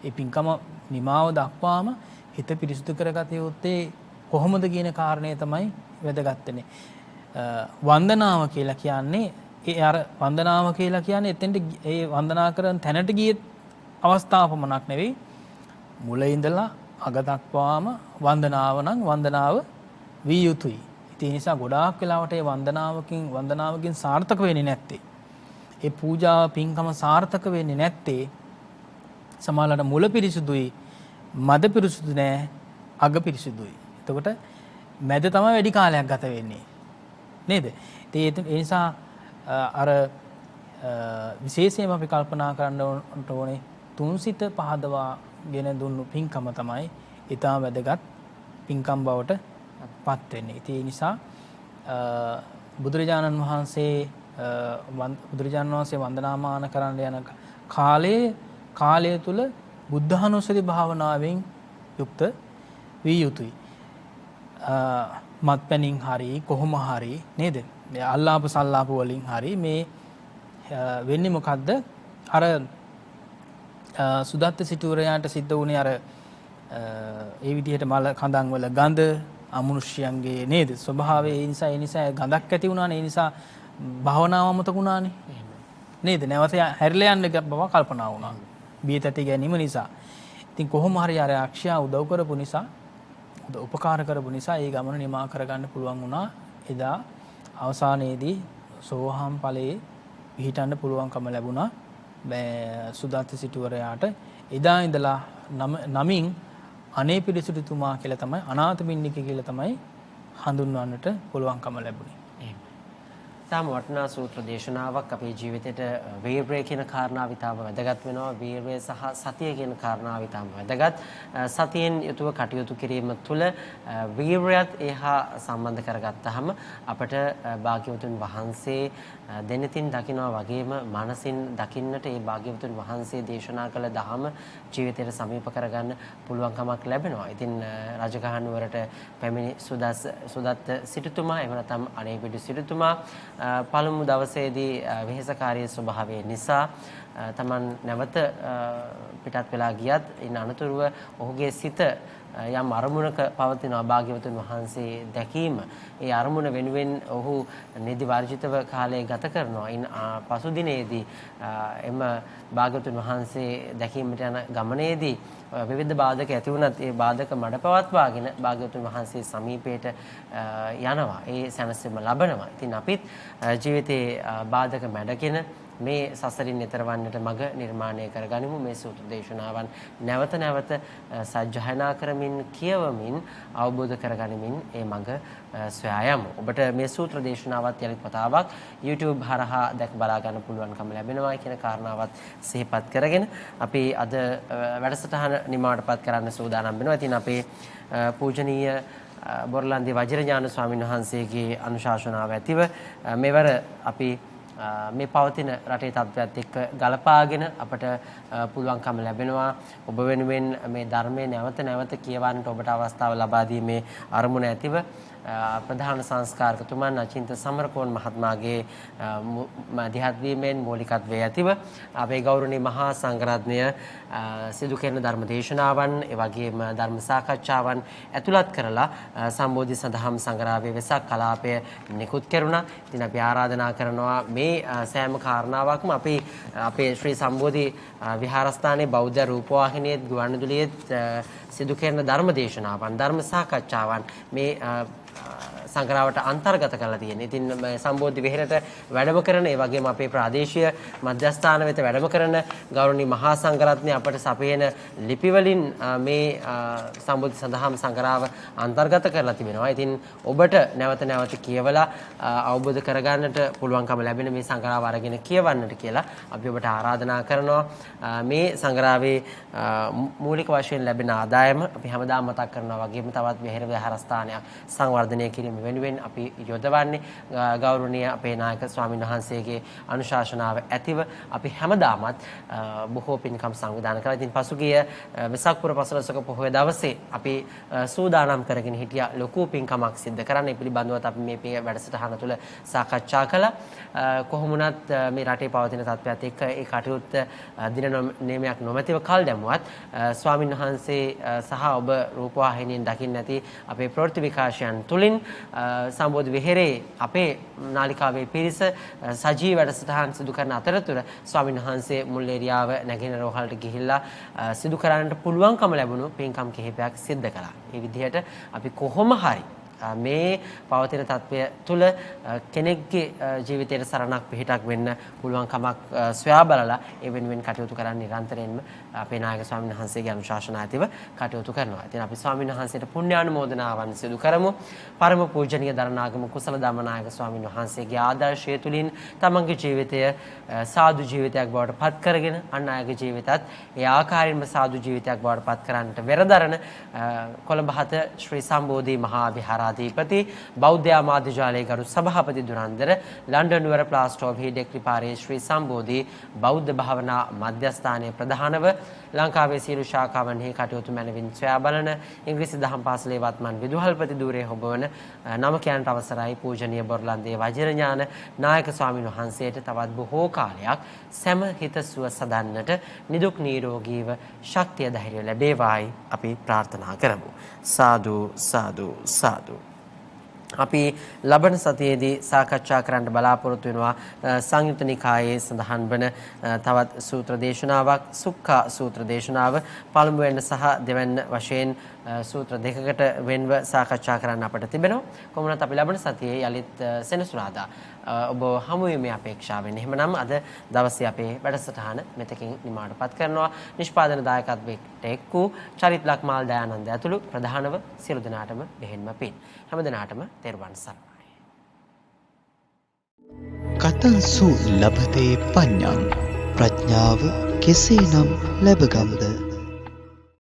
ඒ පින්කම නිමාව දක්වාම හිත පිරිසුදු කරගත යුත්තේ කොහොමද කියන කාරණය තමයි වැදගත් වෙන්නේ. වන්දනාව කියලා කියන්නේ ඒ අර වන්දනාව කියලා කියන්නේ එතෙන්ට ඒ වන්දනා කරන තැනට ගියේ අවස්ථාව පමණක් නෙවෙයි මුල ඉඳලා අග දක්වාම වන්දනාව නම් වන්දනාව විය යුතුයි. ඒ නිසා ගොඩාක් වෙලාවට ඒ වන්දනාවකින් සාර්ථක වෙන්නේ නැත්තේ. ඒ පූජාව පින්කම සාර්ථක වෙන්නේ නැත්තේ සමහරවිට මුල පිරිසුදුයි, මද පිරිසුදු නෑ, අග පිරිසුදුයි. එතකොට මැද තමයි වැඩි කාලයක් ගත වෙන්නේ. නේද? ඒ නිසා අර විශේෂයෙන්ම අපි කල්පනා කරන්න ඕනේ තුන්සිත පහදවාගෙන දුන්නු පින්කම තමයි ඊටම වැදගත් පින්කම් බවට පත් වෙන්නේ. ඒ නිසා බුදුරජාණන් වහන්සේ වන්දනාමාන කරන්න යන කාලය තුල බුද්ධානුස්සති භාවනාවෙන් යුක්ත විය යුතුයි. මත්පැනින් හරි කොහොම හරි නේද? මේ අල්ලාප සල්ලාප වලින් හරි මේ වෙන්නේ මොකද්ද? අර සුදත්ත සිටුවරයාට සිද්ධ වුණේ අර ඒ විදිහට මල කඳන් වල ගඳ අමනුෂ්‍යයන්ගේ නේද ස්වභාවය. ඒ නිසා ගඳක් ඇති වුණානේ. ඒ නිසා භාවනාව අමතක වුණානේ නේද? නැවත හැරිලා යන්න බව කල්පනා වුණා. බිය තැති ගැනීම නිසා. ඉතින් කොහොම හරි අර අක්ෂයා උදව් කරපු නිසා උපකාර කරපු නිසා ඒ ගමන නිමා කරගන්න පුළුවන් වුණා. එදා අවසානයේදී සෝහම් ඵලයේ පිහිටන්න පුළුවන්කම ලැබුණා සුදත්ත සිටුවරයාට. එදා ඉඳලා නමින් අනේ පිරිසුදුතුමා කියලා තමයි අනාථපිණ්ඩික කියලා තමයි හඳුන්වන්නට පුළුවන්කම ලැබුණේ. තාම වටිනා සූත්‍ර දේශනාවක් අපේ ජීවිතේට වීරය කියන කාරණාව ඉතාම වැදගත් වෙනවා. වීරය සහ සතිය කියන කාරණාව ඉතාම වැදගත්. සතියෙන් යුතුව කටයුතු කිරීම තුළ වීරයත් එහා සම්බන්ධ කරගත්තාම අපට භාග්‍යවතුන් වහන්සේ දෙනතින් දකිනවා වගේම මනසින් දකින්නට ඒ භාග්‍යවතුන් වහන්සේ දේශනා කළ දහම ජීවිතයට සමීප කරගන්න පුළුවන්කමක් ලැබෙනවා. ඉතින් රජගහ නුවරට පැමිණි සුදත්ත සිටුතුමා එහෙම නැත්නම් අනේපිඩු සිටුතුමා පළමු දවසේදී වෙහෙසකාරී ස්වභාවය නිසා තමන් නැවත පිටත් වෙලා ගියත් ඉන් අනතුරුව ඔහුගේ සිත යම් අරමුණක පවතින භාග්‍යවතුන් වහන්සේ දැකීම ඒ අරමුණ වෙනුවෙන් ඔහු නිදි වර්ජිතව කාලය ගත කරනවා. ඉන් පසු දිනේදී එම භාග්‍යවතුන් වහන්සේ දැකීමට යන ගමනේදී විවිධ බාධක ඇති වුණත් ඒ බාධක මඩපවත්වාගෙන භාග්‍යවතුන් වහන්සේ සමීපයට යනවා. ඒ සැනසීම ලබනවා. ඉතින් අපිත් ජීවිතේ බාධක මැඩගෙන මේ සසරින් එතර වන්නට මඟ නිර්මාණය කරගනිමු. මේ සූත්‍ර දේශනාවන් නැවත නැවත සජ්ජායනා කරමින් කියවමින් අවබෝධ කරගනිමින් ඒ මඟ සොයා යමු. ඔබට මේ සූත්‍ර දේශනාවත් යලිත් වතාවක් YouTube හරහා දැක බලා ගන්න පුළුවන්කම ලැබෙනවා කියන කාරණාවත් සිහිපත් කරගෙන අපි අද වැඩසටහන නිමාවටපත් කරන්න සූදානම් වෙනවා. ඉතින් අපේ පූජනීය බොරලන්දේ වජිරඥාන ස්වාමීන් වහන්සේගේ අනුශාසනාව ඇතිව මෙවර අපි මේ පවතින රටේ තත්ත්වයක් එක්ක ගලපාගෙන අපට පුළුවන්කම ලැබෙනවා ඔබ වෙනුවෙන් මේ ධර්මයේ නැවත නැවත කියවන්නට ඔබට අවස්ථාව ලබා දීමේ අරමුණ ඇතිව ප්‍රධාන සංස්කාරකතුමන් අචින්ත සමරකෝන් මහත්මයාගේ මැදිහත් වීමෙන් මූලිකත්වයේ ඇතිව අපේ ගෞරවනීය මහා සංඝරත්නය සිදු කරන ධර්ම දේශනාවන් ඒ වගේම ධර්ම සාකච්ඡාවන් ඇතුළත් කරලා සම්බෝධි සදහම් සංග්‍රහයේ වෙසක් කලාපය නිකුත් කෙරුණා. ඉතින් අපි ආරාධනා කරනවා මේ සෑම කාරණාවක්ම අපි අපේ ශ්‍රී සම්බෝධි විහාරස්ථානයේ බෞද්ධ රූපවාහිනියේ ගුවන්විදුලියේ සිදු කරන ධර්ම දේශනාවන් ධර්ම සාකච්ඡාවන් මේ සංග්‍රහවට අන්තර්ගත කරලා තියෙනවා. ඉතින් සම්බෝධි විහෙරට වැඩම කරන ඒ වගේම අපේ ප්‍රාදේශීය මධ්‍යස්ථාන වෙත වැඩම කරන ගෞරවනීය මහා සංඝරත්නය අපට සපයන ලිපි වලින් මේ සම්බෝධි සඳහම් සංග්‍රහව අන්තර්ගත කරලා තිබෙනවා. ඉතින් ඔබට නැවත නැවත කියවලා අවබෝධ කරගන්නට පුළුවන්කම ලැබෙන මේ සංග්‍රහව අරගෙන කියවන්නට කියලා අපි ඔබට ආරාධනා කරනවා. මේ සංග්‍රහයේ මූලික වශයෙන් ලැබෙන ආදායම අපි හැමදාම මතක් කරනවා වගේම තවත් විහෙර විහාරස්ථානයක් සංවර්ධනය කිරීම වෙනුවෙන් අපි යොදවන්නේ ගෞරවනීය අපේ නායක ස්වාමීන් වහන්සේගේ අනුශාසනාව ඇතිව අපි හැමදාමත් බොහෝ පින්කම් සංවිධානය කරලා ඉතින් පසුගිය වෙසක් පුර පසළොස්වක පොහොය දවසේ අපි සූදානම් කරගෙන හිටියා ලොකු පින්කමක් සිද්ධ කරන්න. ඒ පිළිබඳව අපි මේ වැඩසටහන තුළ සාකච්ඡා කළා. කොහොමුණත් මේ රටේ පවතින තත්ත්වයට එක්ක ඒ කටයුත්ත දින නියමයක් නොමැතිව කල් දැමුවත් ස්වාමීන් වහන්සේ සහ ඔබ රූපවාහිනියෙන් දකින්න ඇති අපේ ප්‍රවෘත්ති විකාශයන් තුලින් සම්බෝධි විහෙරේ අපේ නාලිකාවේ පිරිස සජීව වැඩසටහන් සිදු කරන අතරතුර ස්වාමීන් වහන්සේ මුල් ඒරියාව නැගෙන රෝහලට ගිහිල්ලා සිදු කරන්නට පුළුවන්කම ලැබුණු පින්කම් කිහිපයක් සිද්ධ කළා. මේ විදිහට අපි කොහොම හරි මේ පවතින තත්ත්වය තුළ කෙනෙක්ගේ ජීවිතයට සරණක් පිහිටක් වෙන්න පුළුවන් කමක් සොයා බලලා ඒ වෙනුවෙන් කටයුතු කරන්න නිරන්තරයෙන්ම අපේ නායක ස්වාමීන් වහන්සේගේ අනුශාසනා ඇතිව කටයුතු කරනවා. ඉතින් අපි ස්වාමීන් වහන්සේට පුණ්‍යානුමෝදනාවන් සිදු කරමු. පරම පූජනීය දරණාගම කුසල ධම්මනායක ස්වාමීන් වහන්සේගේ ආදර්ශය තුලින් තමන්ගේ ජීවිතය සාදු ජීවිතයක් බවට පත් කරගෙන අන් අයගේ ජීවිතත් ඒ ආකාරයෙන්ම සාදු ජීවිතයක් බවට පත් කරන්නට වෙරදරන කොළඹ 7 ශ්‍රී සම්බෝධි මහා විහාරාධිපති බෞද්ධ ආමාත්‍ය ජාලයේ ගරු සභාපති දුරන්දර ලන්ඩන් නුවර ප්ලාස්ටෝව් හීඩෙක්ලි පාරේ ශ්‍රී සම්බෝධි බෞද්ධ භාවනා මධ්‍යස්ථානයේ ප්‍රධානව ලංකාවේ සියලු ශාඛාවන්හි කටයුතු මැනවින් සොයා බලන ඉංග්‍රීසි දහම් පාසලේ වත්මන් විදුහල්පති ධූරයේ හොබවන නම කියන්ට අවසරයි පූජනීය බොරලන්දේ වජිරඥාන නායක ස්වාමීන් වහන්සේට තවත් බොහෝ කාලයක් සෑම හිතසුව සදන්නට නිදුක් නිරෝගීව ශක්තිය ධෛර්යය ලැබේවායි අපි ප්‍රාර්ථනා කරමු. සාදු සාදු සාදු. අපි ලබන සතියේදී සාකච්ඡා කරන්න බලාපොරොත්තු වෙනවා සංයුත්ත නිකායේ සඳහන් වන තවත් සූත්‍ර දේශනාවක් සුක්ඛා සූත්‍ර දේශනාව පළමු වෙන්න සහ දෙවැන්න වශයෙන් සූත්‍ර දෙකකට වෙන්ව සාකච්ඡා කරන්න අපට තිබෙනවා. කොහොමවත් අපි ලබන සතියේ යලිත් සෙනසුරාදා ඔබ හමු වීමේ අපේක්ෂාවෙන්. එහෙමනම් අද දවසේ අපේ වැඩසටහන මෙතකින් නිමාඩපත් කරනවා. නිෂ්පාදන දායකත්වයට එක් වූ චරිත් ලක්මාල් දයානන්ද ඇතුළු ප්‍රධානව සියලු දෙනාටම බෙහෙන්ම පින්. හැම දිනාටම තෙරුවන් සරණයි. කතංසු ලබතේ පඤ්ඤං ප්‍රඥාව කෙසේනම් ලැබගම්ද